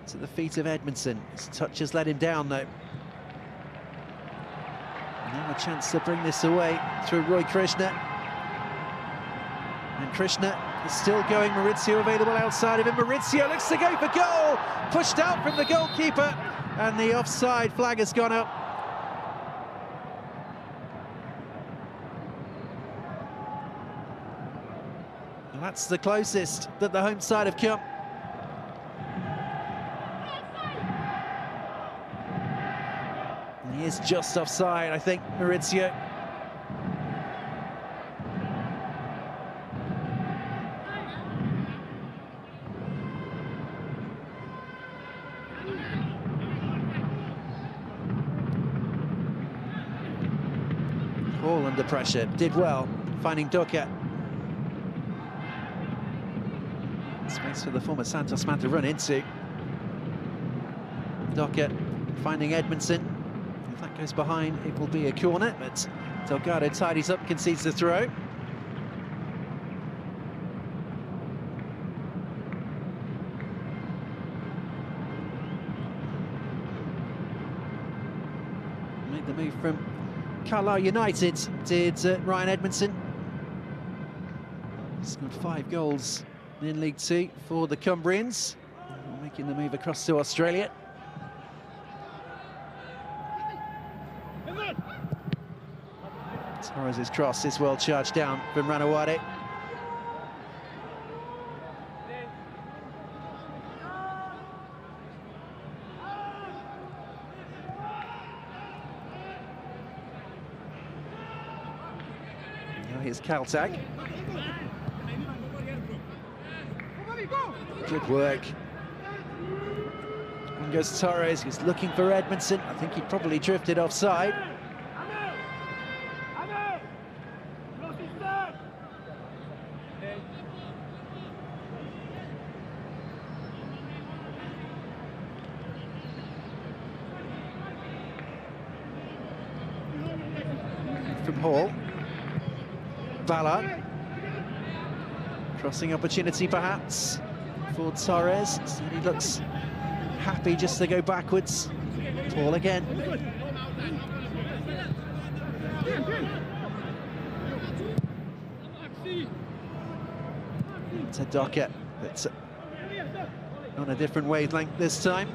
To the feet of Edmondson. His touch has let him down though. Now a chance to bring this away through Roy Krishna. And Krishna is still going. Maurizio available outside of him. Maurizio looks to go for goal. Pushed out from the goalkeeper. And the offside flag has gone up. And that's the closest that the home side have come. And he is just offside, I think, Maurizio. All under pressure, did well, finding Doka. Space for the former Santos man to run into. Doka finding Edmondson. If that goes behind, it will be a corner, but Delgado tidies up, concedes the throw. Made the move from Carlisle United, did Ryan Edmondson. Scored 5 goals in League Two for the Cumbrians, making the move across to Australia. Torres' cross is well charged down from Ranawade. Now here's Kaltak. Good work. And goes Torres, he's looking for Edmondson. I think he probably drifted offside. From Hall. Ballard. Crossing opportunity perhaps for Torres. He looks happy just to go backwards. Paul again. To Doka, but on a different wavelength this time.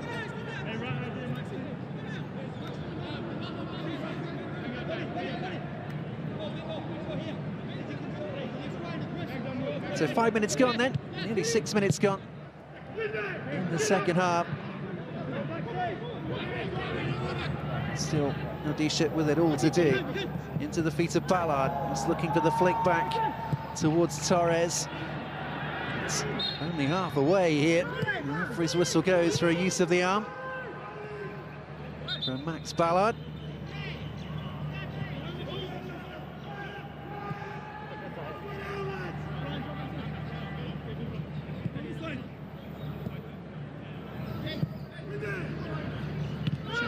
So 5 minutes gone then, nearly 6 minutes gone in the second half. Still ODISHA with it all to do. Into the feet of Ballard, he's looking for the flick back towards Torres. It's only half away here. The referee's whistle goes for a use of the arm from Max Ballard.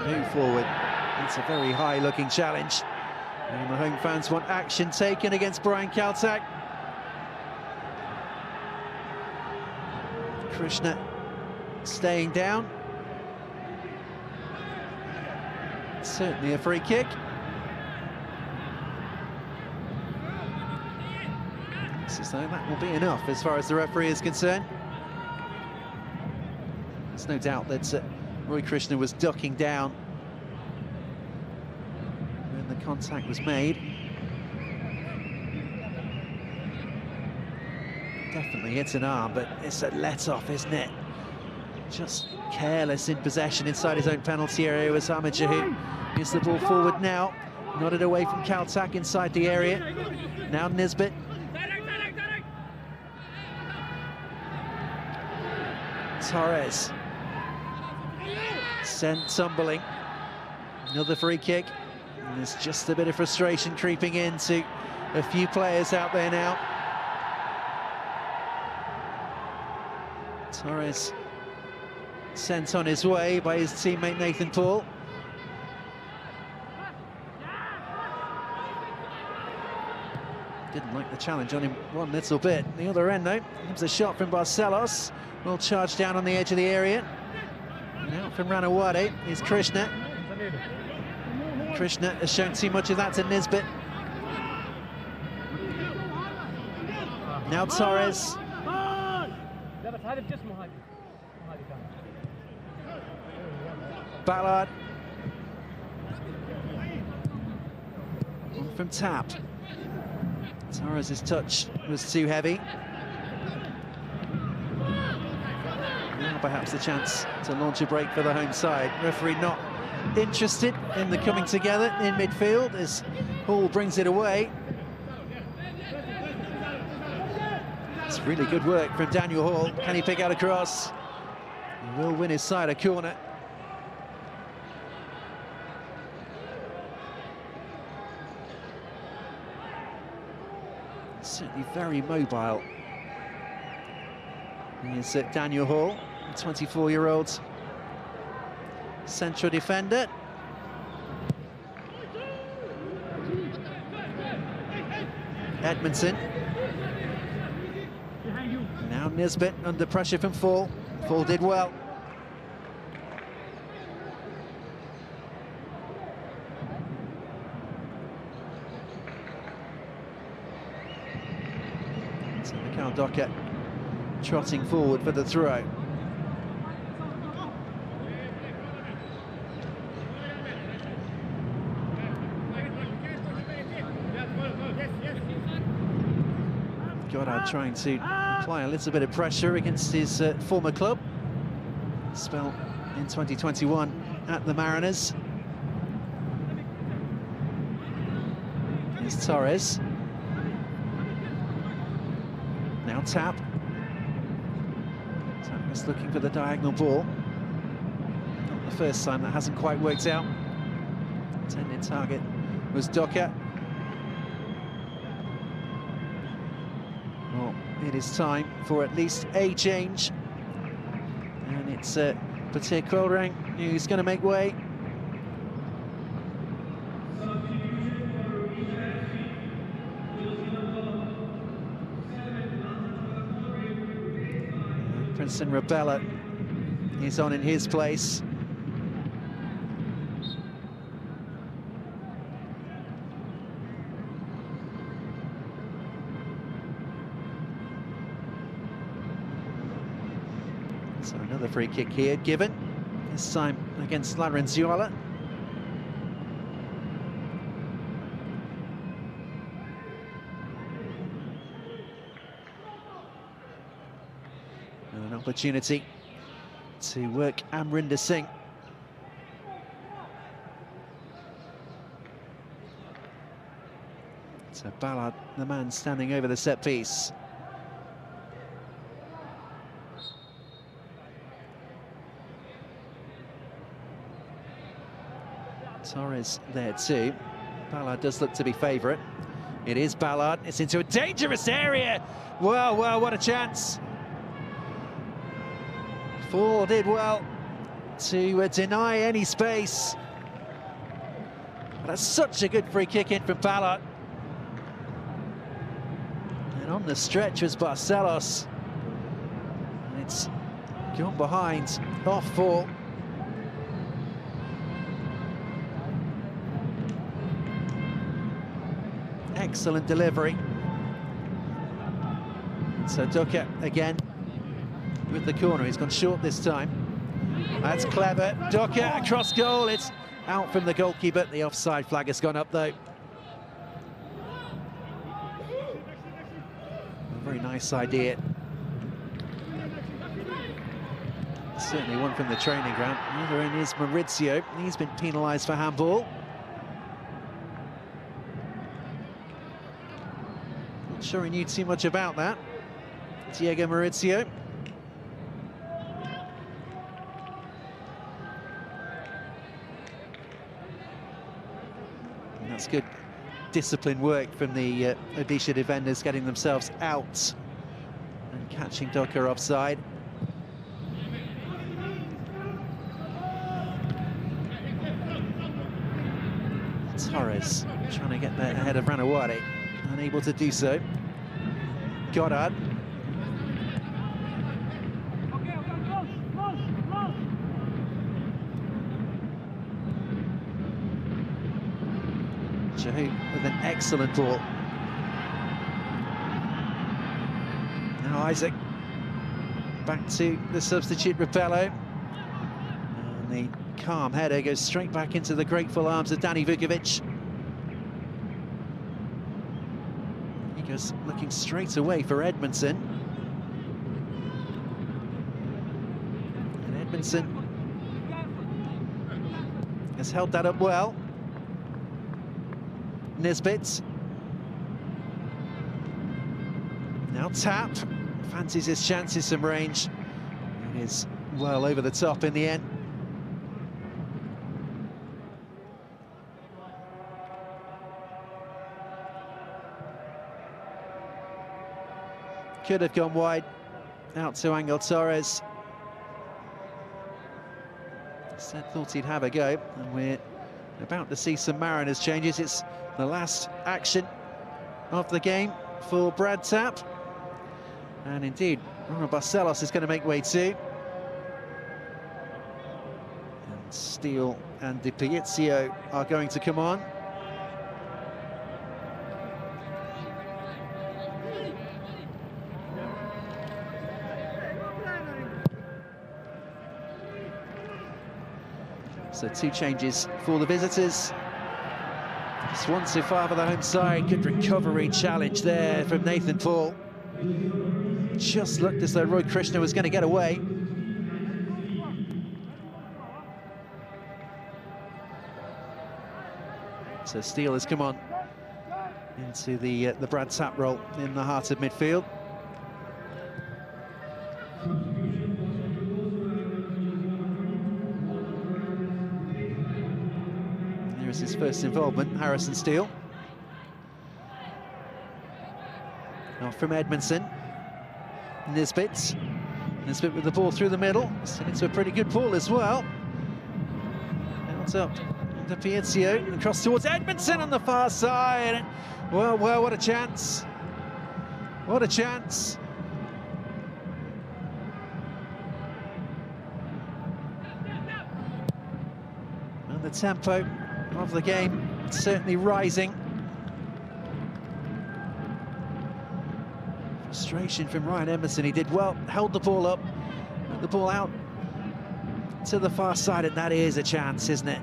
Move forward. It's a very high-looking challenge. And the home fans want action taken against Brian Kaltak. Krishna staying down. Certainly a free kick. Looks as though that will be enough as far as the referee is concerned. There's no doubt that Roy Krishna was ducking down when the contact was made. Definitely hits an arm, but it's a let-off, isn't it? Just careless in possession inside his own penalty area was Amajahu. Here's the ball forward now, nodded away from Kaltak inside the area. Now Nisbet. Torres. Sent tumbling. Another free kick. And there's just a bit of frustration creeping into a few players out there now. Torres sent on his way by his teammate Nathan Paul. Didn't like the challenge on him one little bit. The other end though, comes a shot from Barcelos. Will charge down on the edge of the area. Now from Ranawade is Krishna. Krishna has shown too much of that to Nisbet. Now Torres. Ballard. On from Tap. Torres' touch was too heavy. Now perhaps a chance to launch a break for the home side. Referee not interested in the coming together in midfield as Hall brings it away. It's really good work from Daniel Hall. Can he pick out a cross? He will win his side a corner. Certainly very mobile. Here's Daniel Hall, 24-year-old central defender. Edmondson. Now Nisbet under pressure from Fall. Fall did well. So Mikhail Docker trotting forward for the throw. Goddard trying to apply a little bit of pressure against his former club. Spell in 2021 at the Mariners. Here's Torres. Now Tap. Is looking for the diagonal ball. Not the first time that hasn't quite worked out. Intended target was Docker. Well, it is time for at least a change. And it's Peter Quilrang who's going to make way. Princeton Rabella is on in his place. So another free kick here given, this time against Larenzuela. An opportunity to work Amrinder Singh. So Ballard, the man standing over the set piece. Torres there too. Ballard does look to be favourite. It is Ballard. It's into a dangerous area. Well, well, what a chance. Fall did well to deny any space. But that's such a good free kick in from Ballard. And on the stretch was Barcelos. And it's gone behind, off Fall. Excellent delivery. So Docker again with the corner. He's gone short this time. That's clever. Docker across goal. It's out from the goalkeeper. The offside flag has gone up though. A very nice idea. Certainly one from the training ground. The other end is Maurizio. He's been penalised for handball. Not sure he knew too much about that. Diego Maurizio. And that's good disciplined work from the ODISHA defenders, getting themselves out and catching Docker offside. Torres trying to get there ahead of Ranawari, unable to do so. Goddard. Joe with an excellent ball. Now Isaac back to the substitute Rapello. And the calm header goes straight back into the grateful arms of Danny Vukovic. He goes looking straight away for Edmondson. Edmondson has held that up well. Nisbet. Now Tap. Fancies his chances, some range. And is well over the top in the end. Could have gone wide, out to Angel Torres. Said thought he'd have a go, and we're about to see some Mariners changes. It's the last action of the game for Brad Tap. And indeed, Ronald Barcelos is going to make way too. And Steele and Di Piazio are going to come on. So 2 changes for the visitors. Just 1 so far for the home side. Good recovery challenge there from Nathan Paul. Just looked as though Roy Krishna was going to get away. So Steele has come on into the Brad Tap role in the heart of midfield. There's his first involvement, Harrison Steele. Now from Edmondson. Nisbet. Nisbet with the ball through the middle. It's into a pretty good ball as well. Out up to Piazio, across towards Edmondson on the far side. Well, what a chance. What a chance. And the tempo of the game certainly rising. Frustration from Ryan Edmondson. He did well, held the ball up, put the ball out to the far side, and that is a chance, isn't it?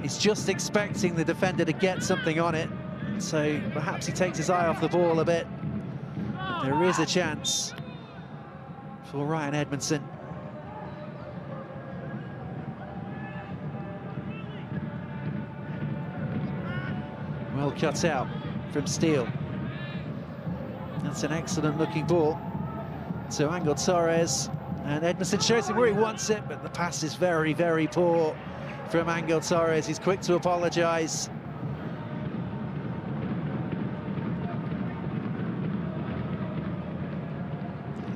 He's just expecting the defender to get something on it, so perhaps he takes his eye off the ball a bit. But there is a chance for Ryan Edmondson. Well cut out from Steele. That's an excellent looking ball to Angel Torres, and Edmondson shows him where he wants it, but the pass is very, very poor from Angel Torres. He's quick to apologise.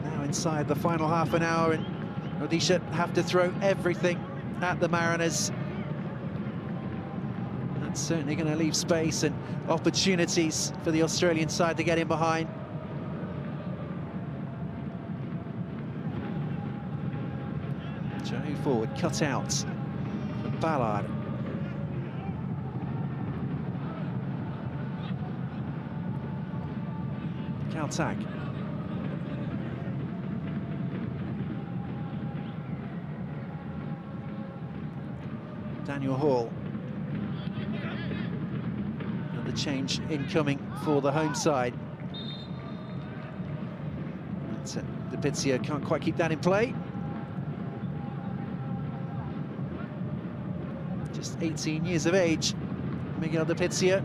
Now inside the final half an hour, and ODISHA have to throw everything at the Mariners. That's certainly going to leave space and opportunities for the Australian side to get in behind. Johnny forward, cut out for Ballard. Caltag. Daniel Hall. Another change incoming for the home side. Di Piazio can't quite keep that in play. Just 18 years of age, Miguel Di Piazio.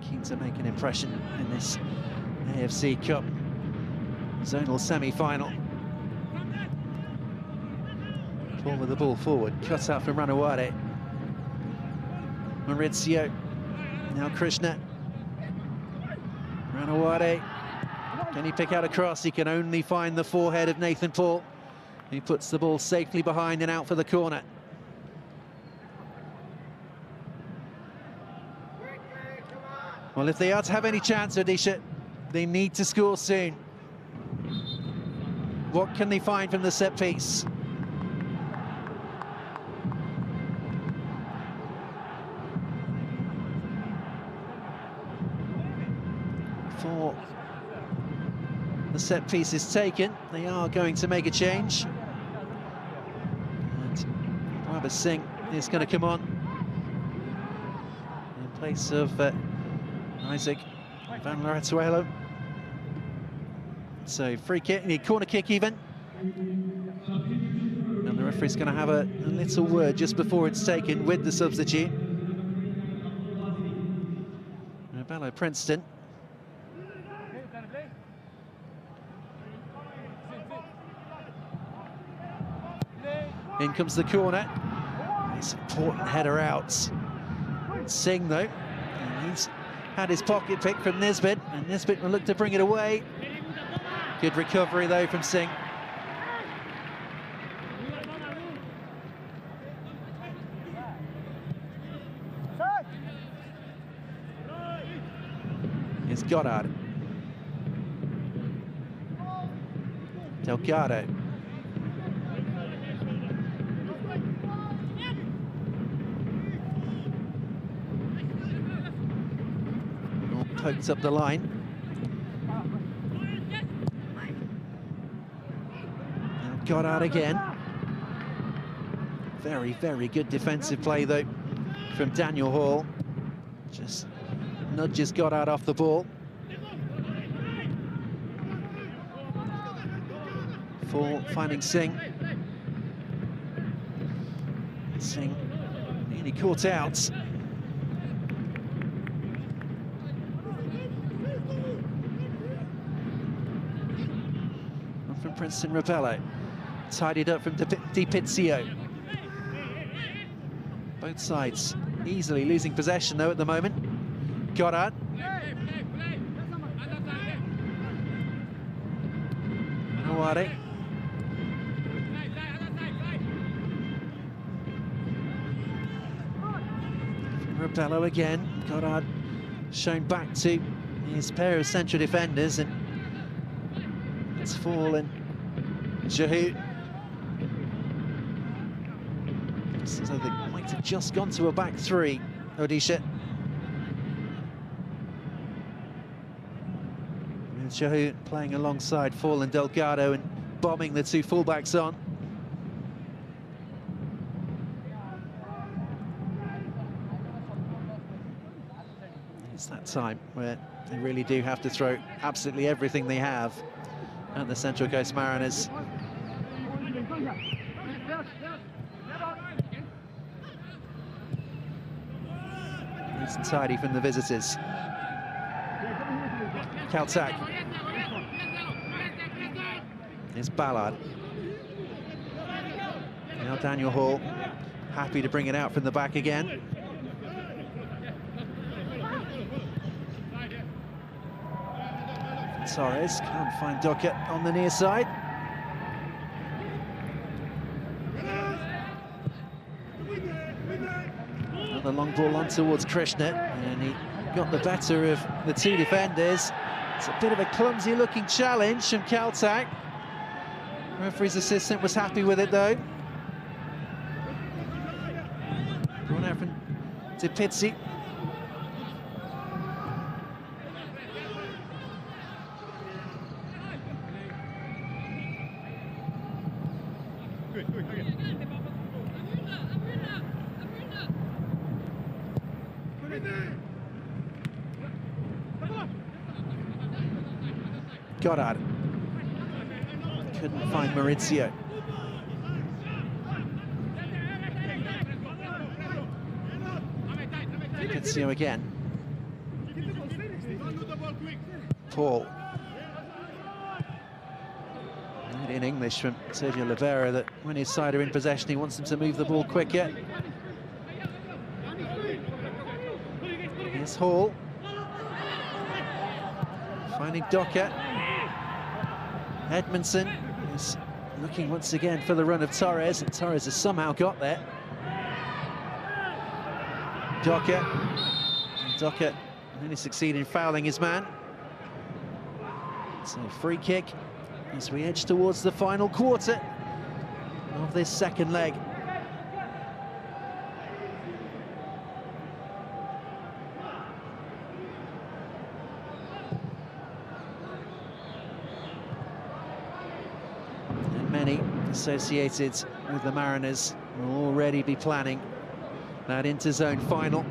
Keen to make an impression in this AFC Cup zonal semi-final. Paul with the ball forward, cut out from Ranawade. Maurizio, now Krishna. Ranawade. Can he pick out a cross? He can only find the forehead of Nathan Paul. He puts the ball safely behind and out for the corner. Well, if they are to have any chance, ODISHA, they need to score soon. What can they find from the set piece? Before the set piece is taken, they are going to make a change. And Barbara Singh is going to come on in place of Isaac Van Laretuelo. So free kick, corner kick even. And the referee's going to have a little word just before it's taken with the substitute. Bello Princeton. In comes the corner. It's important header out. Singh, though, he's had his pocket pick from Nisbet, and Nisbet will look to bring it away. Good recovery, though, from Singh. It's Goddard. Delgado. All poked up the line. Now Goddard again. Very, very good defensive play, though, from Daniel Hall. Just nudges Goddard off the ball. For finding Singh. Singh nearly caught out. And from Princeton Rapello. Tidied up from Di Pizio. Both sides easily losing possession, though, at the moment. Goddard. Aware. Rapello again. Goddard shown back to his pair of central defenders, and it's fallen. Jahoot. So they might have just gone to a back three, ODISHA. Jahoot playing alongside Fall and Delgado and bombing the two fullbacks on. It's that time where they really do have to throw absolutely everything they have at the Central Coast Mariners. Nice and tidy from the visitors. Caltac. It's Ballard. Now Daniel Hall, happy to bring it out from the back again. Torres can't find Dockett on the near side. Another long ball on towards Krishna, and he got the better of the two defenders. It's a bit of a clumsy looking challenge from Caltac. Referee's assistant was happy with it, though. Brought out from Dipizzi. Goddard. Couldn't find Maurizio. Maurizio again. Paul. In English from Sergio Oliveira that when his side are in possession, he wants them to move the ball quicker. Here's Hall. Finding Docker. Edmondson is looking once again for the run of Torres, and Torres has somehow got there. Docker only succeeded in fouling his man. So free kick as we edge towards the final quarter of this second leg. Many associated with the Mariners will already be planning that interzone final.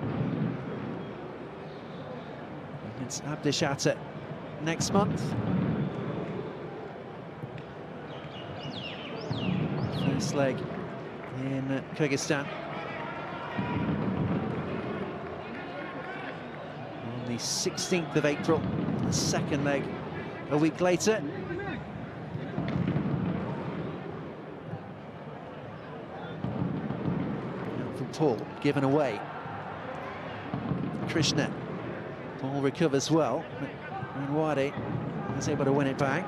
It's Lasciate next month. First leg in Kyrgyzstan. On the 16th of April, the second leg a week later. Now from Paul, given away. Krishna. Ball recovers well. Wadi is able to win it back.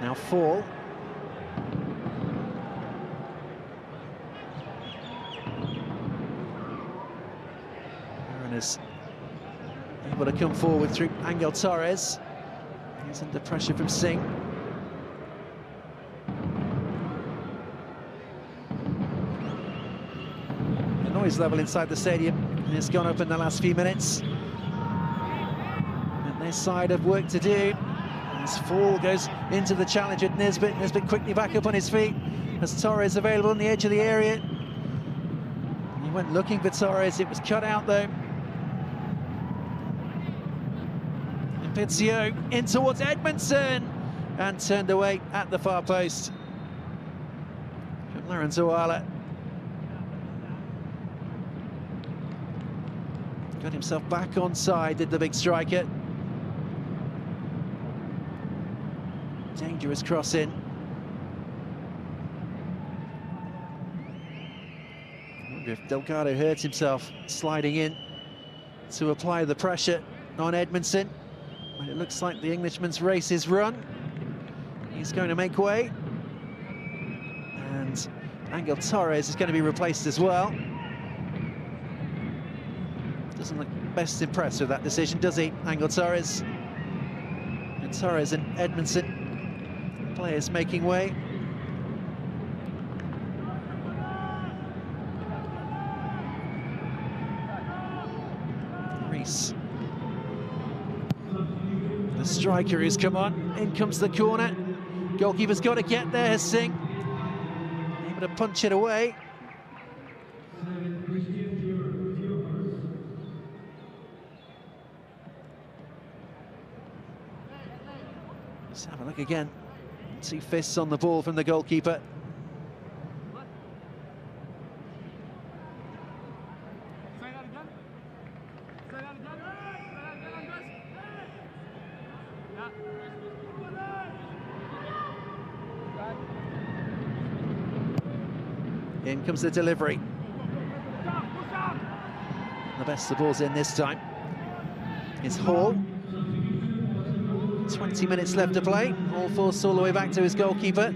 Now Fall. Aaron is able to come forward through Angel Torres. He's under pressure from Singh. The noise level inside the stadium has gone up in the last few minutes. And their side have work to do. As Fall goes into the challenge at Nisbet. Nisbet quickly back up on his feet as Torres available on the edge of the area. He went looking for Torres, it was cut out though. And Pizio in towards Edmondson and turned away at the far post from Laranzuala. Got himself back onside, did the big striker. Dangerous cross in. I wonder if Delgado hurt himself sliding in to apply the pressure on Edmondson. But it looks like the Englishman's race is run. He's going to make way. And Angel Torres is going to be replaced as well. Doesn't look best impressed with that decision, does he, Angel Torres? And Torres and Edmondson, players making way. Reese. The striker has come on, in comes the corner. Goalkeeper's got to get there, has Singh. Able to punch it away. Let's have a look again. 2 fists on the ball from the goalkeeper. In comes the delivery. The best the ball's in this time is Hall. 20 minutes left to play. All forced all the way back to his goalkeeper.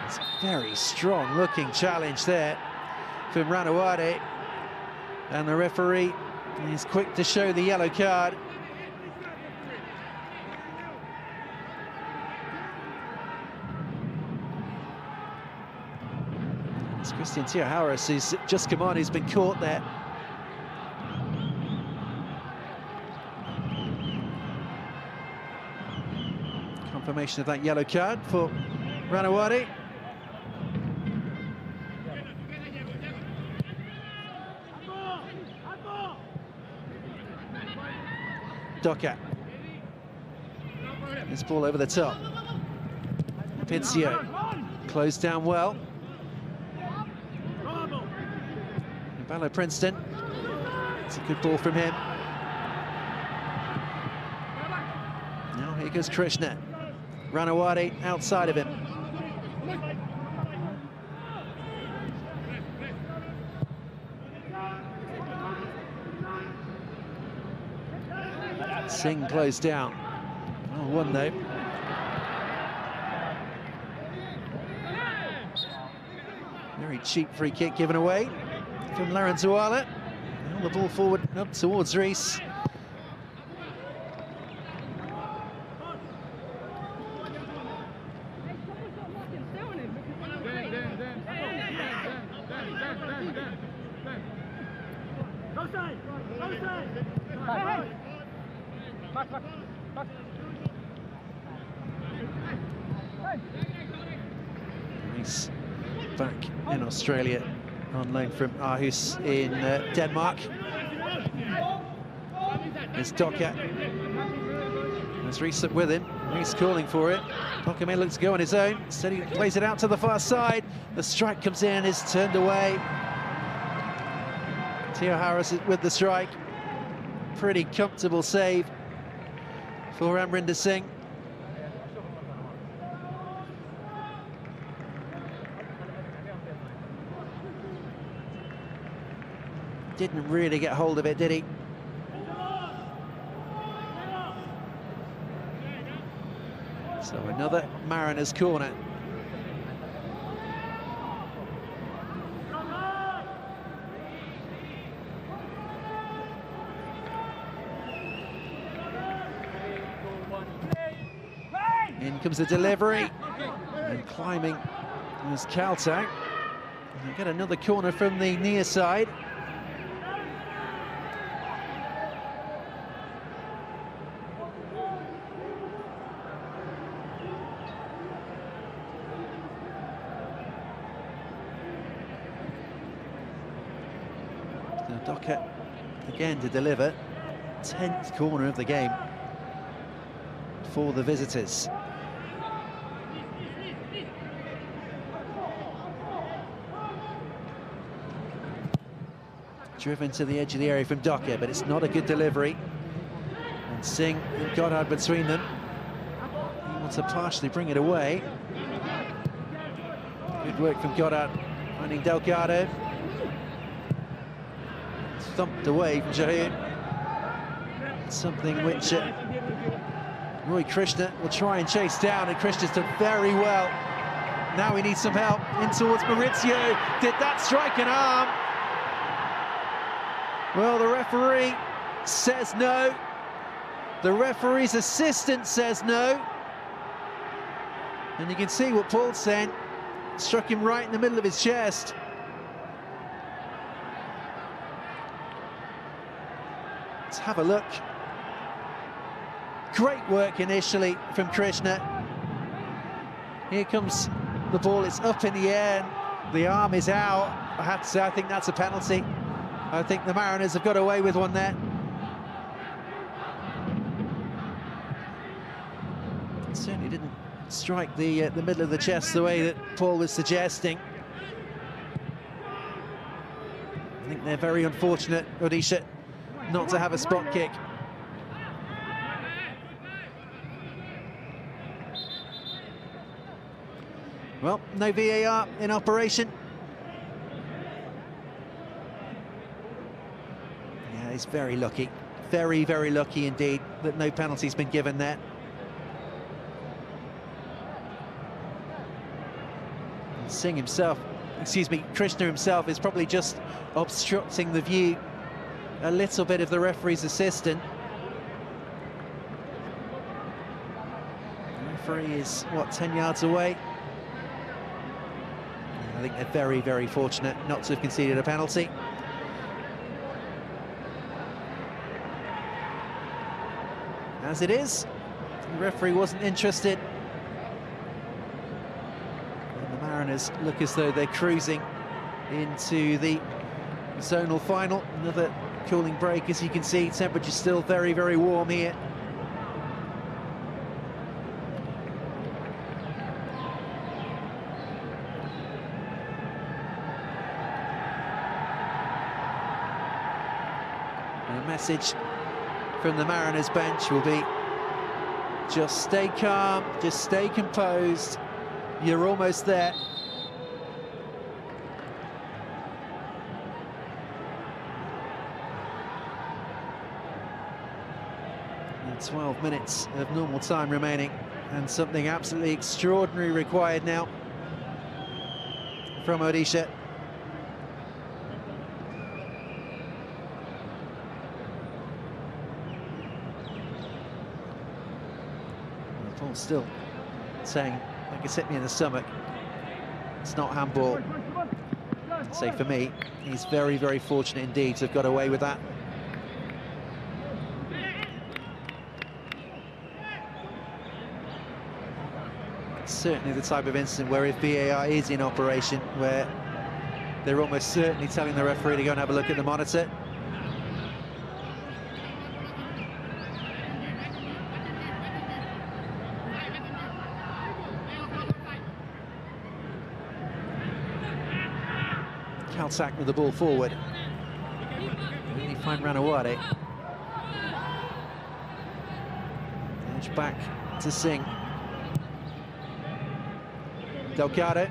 It's a very strong looking challenge there from Ranawade. And the referee is quick to show the yellow card. It's Christian Tioharis who's just come on, he's been caught there. Confirmation of that yellow card for Ranawade. Doka. This ball over the top. Pincio closed down well. Ballo Princeton. It's a good ball from him. Now here goes Krishna. Ranawade outside of him. Singh closed down. Well, one though. Very cheap free kick given away from Laranzuala. Now the ball forward up towards Reese. He's back in Australia on loan from Aarhus in Denmark. There's Doka. There's Rees up with him. Rees calling for it. Doka may look to go on his own. Instead he plays it out to the far side. The strike comes in, is turned away. Theo Harris with the strike. Pretty comfortable save for Amrinder Singh. Didn't really get hold of it, did he? So another Mariners corner. In comes the delivery, and climbing is Kaltag. And get another corner from the near side. Doka again to deliver. 10th corner of the game for the visitors. Driven to the edge of the area from Doka, but it's not a good delivery. And Singh and Goddard between them. He wants to partially bring it away. Good work from Goddard, finding Delgado. Thumped away from Jahir. Something which Roy Krishna will try and chase down, and Krishna's done very well. Now he needs some help in towards Maurizio. Did that strike an arm? Well, the referee says no. The referee's assistant says no. And you can see what Paul's saying. Struck him right in the middle of his chest. Let's have a look. Great work initially from Krishna. Here comes the ball, it's up in the air, and the arm is out. I have to say, I think that's a penalty. I think the Mariners have got away with one there. It certainly didn't strike the middle of the chest the way that Paul was suggesting. I think they're very unfortunate, ODISHA, not to have a spot kick. Well, no VAR in operation. Yeah, he's very lucky. Very, very lucky indeed that no penalty's been given there. And Singh himself, excuse me, Krishna himself is probably just obstructing the view a little bit of the referee's assistant. The referee is, what, 10 yards away? I think they're very, very fortunate not to have conceded a penalty. As it is, the referee wasn't interested. And the Mariners look as though they're cruising into the zonal final. Another cooling break, as you can see. Temperature's still very, very warm here. And the message from the Mariners bench will be, just stay calm, just stay composed. You're almost there. And 12 minutes of normal time remaining, and something absolutely extraordinary required now from ODISHA. Paul's still saying, like, it's hit me in the stomach. It's not handball. I'd say for me, he's very, very fortunate indeed to have got away with that. certainly the type of incident where if VAR is in operation, where they're almost certainly telling the referee to go and have a look at the monitor. Kalsak with the ball forward. And you find Ranawade. Edge back to Singh. Delgado.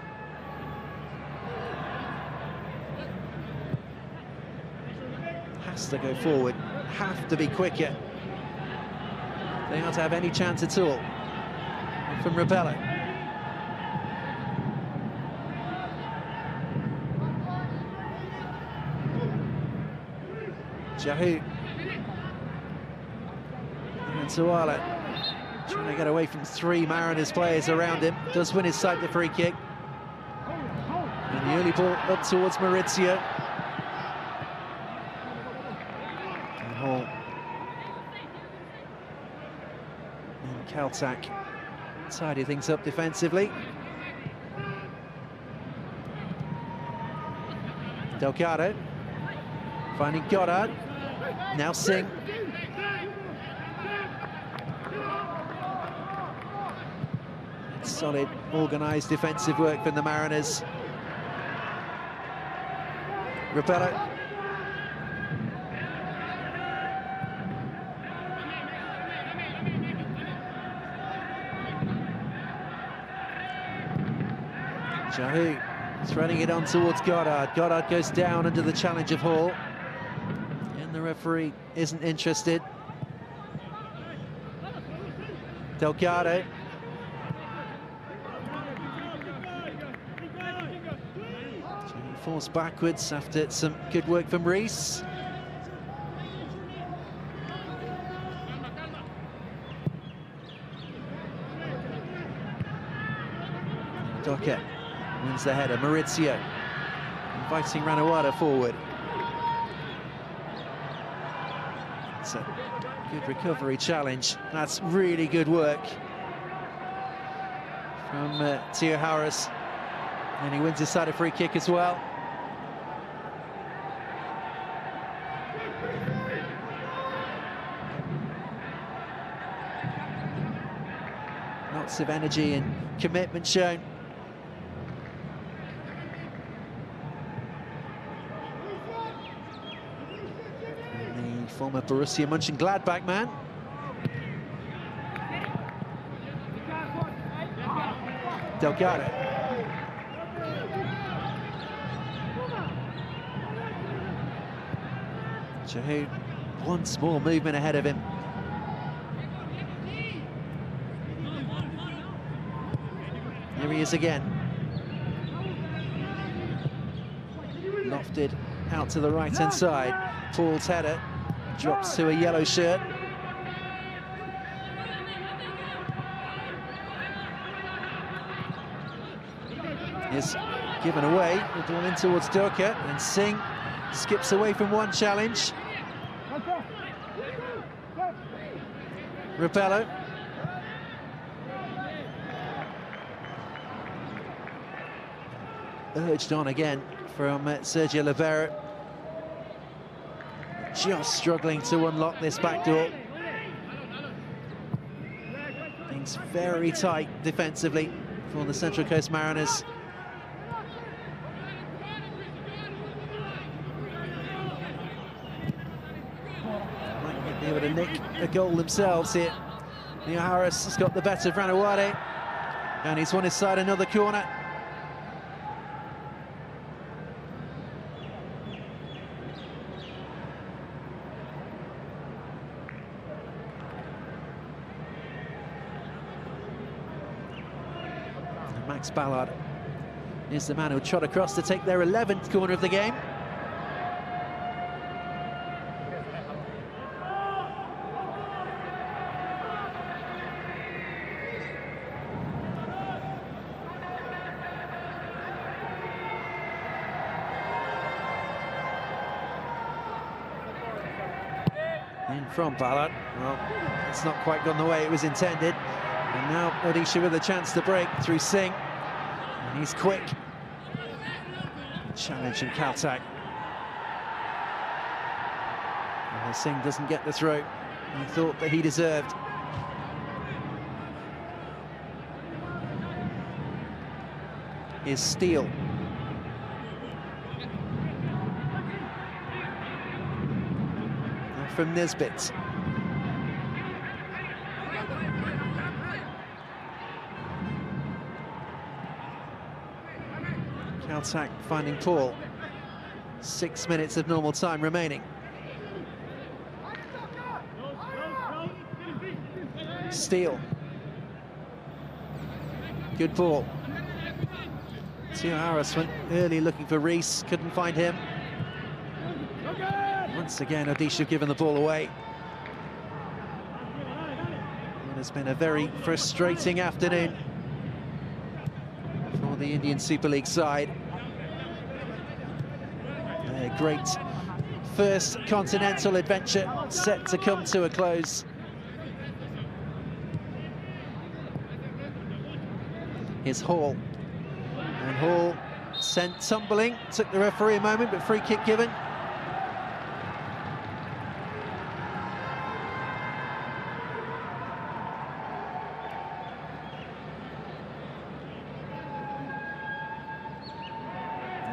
Has to go forward, have to be quicker. They aren't to have any chance at all. From Rapello. Jahu. And Suala trying to get away from 3 Mariners players around him. Does win his side the free kick. And the early ball up towards Maurizio. And Hall. And Kaltak tidy things up defensively. Delgado finding Goddard. Now Singh. Solid, organised defensive work from the Mariners. Rapello. Jahu threading it on towards Goddard. Goddard goes down under the challenge of Hall. And the referee isn't interested. Delgado. Forced backwards after some good work from Reese. Dockett wins the header. Maurizio inviting Ranawade forward. It's a good recovery challenge. That's really good work from Teo Harris. And he wins his side a free kick as well. Lots of energy and commitment shown. And the former Borussia Mönchengladbach man. Delgado. Jahu, once more movement ahead of him. Here he is again. Lofted out to the right-hand side. Paul's header drops to a yellow shirt. Is given away. The ball in towards Doka, and Singh skips away from one challenge. Rapello. Urged on again from Sergio Oliveira. Just struggling to unlock this back door. Things very tight defensively for the Central Coast Mariners. Might be able to nick a goal themselves here. Teo Harris has got the better of Ranawade, and he's won his side another corner. Max Ballard is the man who trot across to take their 11th corner of the game. In from Ballard. Well, it's not quite gone the way it was intended. And now ODISHA with a chance to break through Singh. And he's quick. Challenge from Caltech. And Singh doesn't get the throw he thought that he deserved. Is Steele. From Nisbet. Caltech finding Paul. 6 minutes of normal time remaining. Steele. Good ball. Harris went early looking for Reese, couldn't find him. Once again, ODISHA given the ball away. It has been a very frustrating afternoon for the Indian Super League side. A great first continental adventure set to come to a close. Here's Hall. And Hall sent tumbling, took the referee a moment, but free kick given.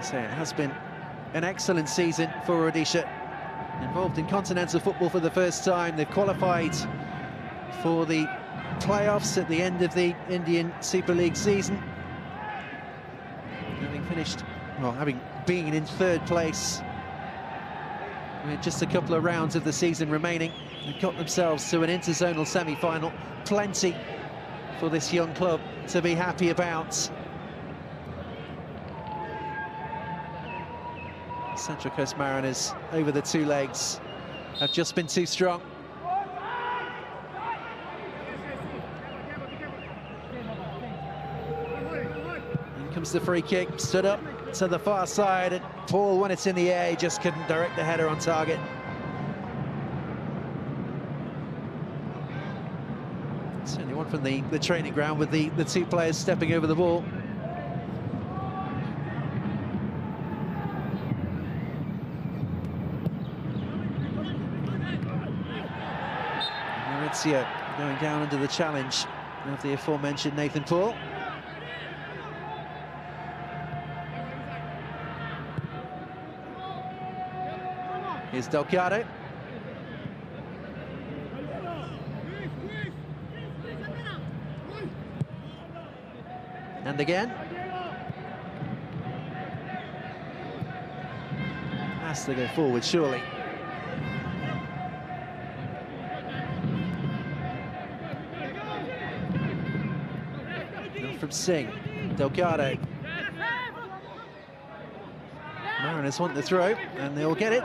So it has been an excellent season for ODISHA. Involved in continental football for the first time. They've qualified for the playoffs at the end of the Indian Super League season. Having finished, well, having been in third place with just a couple of rounds of the season remaining, they've got themselves to an interzonal semi-final. Plenty for this young club to be happy about. Central Coast Mariners over the two legs have just been too strong. In comes the free kick, stood up to the far side, and Paul, when it's in the air, he just couldn't direct the header on target. Certainly one from the training ground with the two players stepping over the ball. Going down under the challenge of the aforementioned Nathan Paul. Here's Delgado. And again. Has to go forward, surely. From Singh, Delgado. Mariners want the throw, and they'll get it.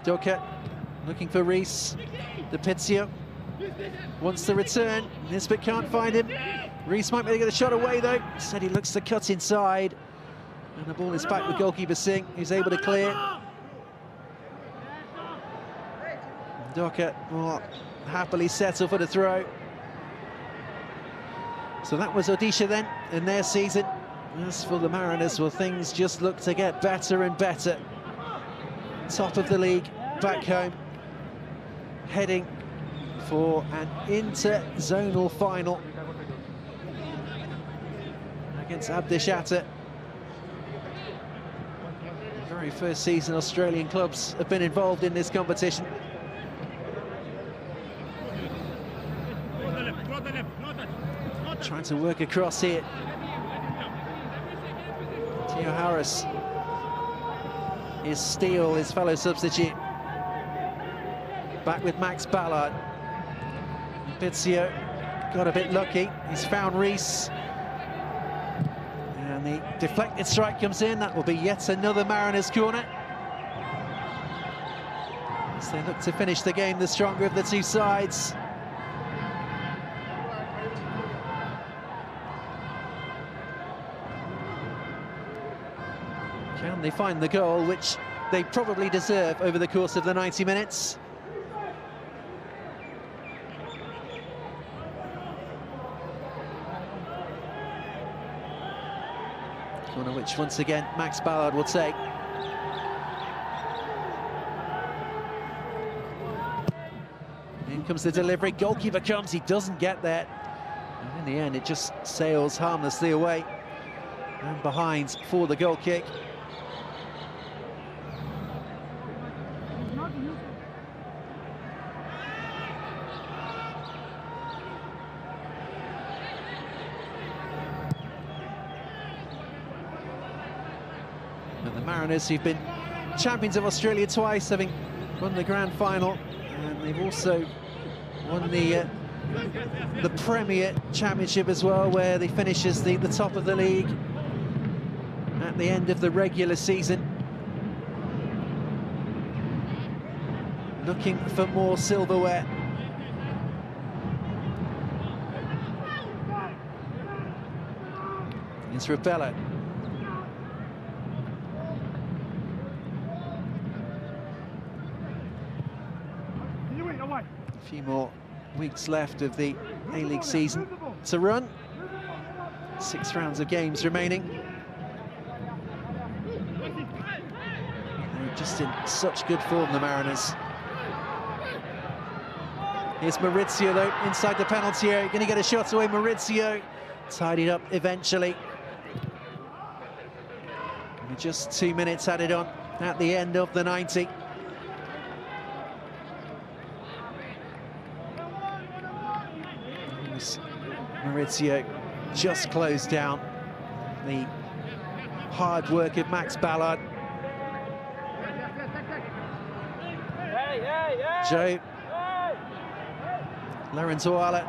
Doka looking for Reese. DiPizio wants the return. Nisbet can't find him. Reese might be able to get the shot away though. Instead he looks to cut inside. And the ball is back with goalkeeper Singh, who's able to clear. Doka will happily settle for the throw. So that was ODISHA then in their season. As for the Mariners, well, things just look to get better and better. Top of the league, back home, heading for an interzonal final against Abdishata. The very first season Australian clubs have been involved in this competition. Trying to work across here. Theo Harris is Steele, his fellow substitute. Back with Max Ballard. Pizio got a bit lucky. He's found Reese. And the deflected strike comes in. That will be yet another Mariners corner. As they look to finish the game, the stronger of the two sides. Can they find the goal, which they probably deserve over the course of the 90 minutes. Corner which, once again, Max Ballard will take. In comes the delivery, goalkeeper comes, he doesn't get there. And in the end, it just sails harmlessly away. And behind for the goal kick. And the Mariners, who've been champions of Australia twice, having won the grand final, and they've also won the Premier Championship as well, where they finish as the top of the league at the end of the regular season. Looking for more silverware. It's Rebella. A few more weeks left of the A-League season to run. 6 rounds of games remaining. They're just in such good form, the Mariners. Here's Maurizio, though, inside the penalty area. Going to get a shot away, Maurizio. Tidied up eventually. And just 2 minutes added on at the end of the 90. Maurizio just closed down the hard work of Max Ballard. Joe Lorenzoala.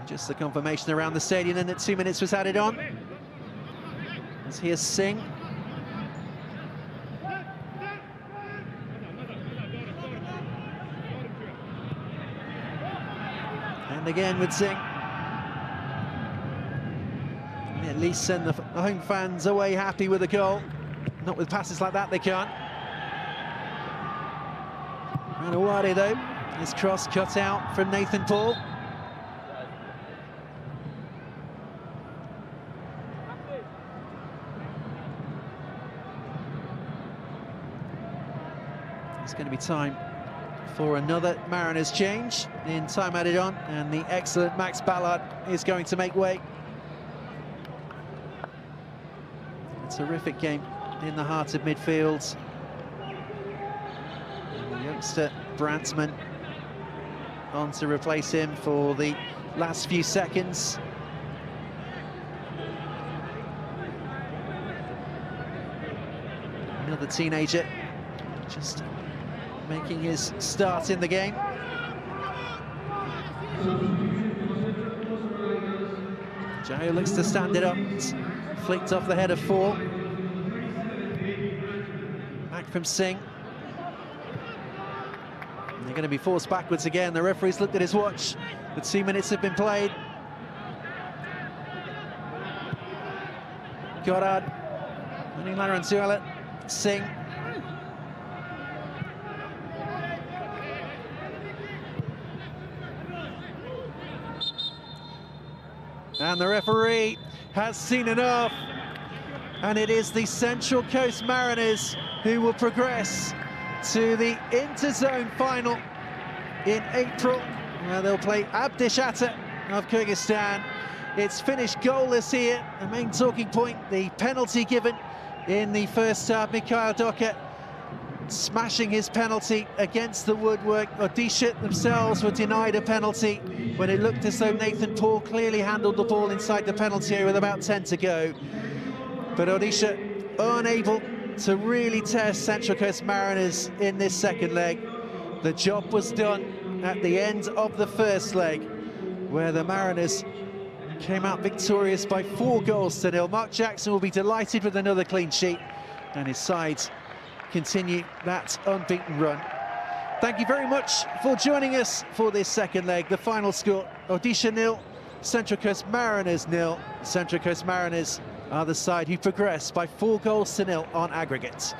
Just the confirmation around the stadium then that 2 minutes was added on. As here's Singh. And again with Singh. At least send the home fans away happy with a goal. Not with passes like that, they can't. Ranawade, though, his cross cut out from Nathan Paul. It's going to be time for another Mariners change in time added on, and the excellent Max Ballard is going to make way. A terrific game in the heart of midfield. And the youngster Brantsman on to replace him for the last few seconds. Another teenager just making his start in the game. Jao looks to stand it up. It's flicked off the head of 4. Back from Singh. And they're going to be forced backwards again. The referee's looked at his watch. The 2 minutes have been played. Goddard. Winning Lorenzoala. Singh. And the referee has seen enough, and it is the Central Coast Mariners who will progress to the interzone final in April, where they'll play Abdishata of Kyrgyzstan. It's finished goalless here. The main talking point, the penalty given in the first half. Mikhail Doka smashing his penalty against the woodwork. ODISHA themselves were denied a penalty when it looked as though Nathan Paul clearly handled the ball inside the penalty area with about 10 to go. But ODISHA unable to really test Central Coast Mariners in this second leg. The job was done at the end of the first leg, where the Mariners came out victorious by 4 goals to 0. Mark Jackson will be delighted with another clean sheet, and his sides continue that unbeaten run. Thank you very much for joining us for this second leg. The final score, ODISHA 0, Central Coast Mariners 0. Central Coast Mariners are the side who progress by 4 goals to 0 on aggregate.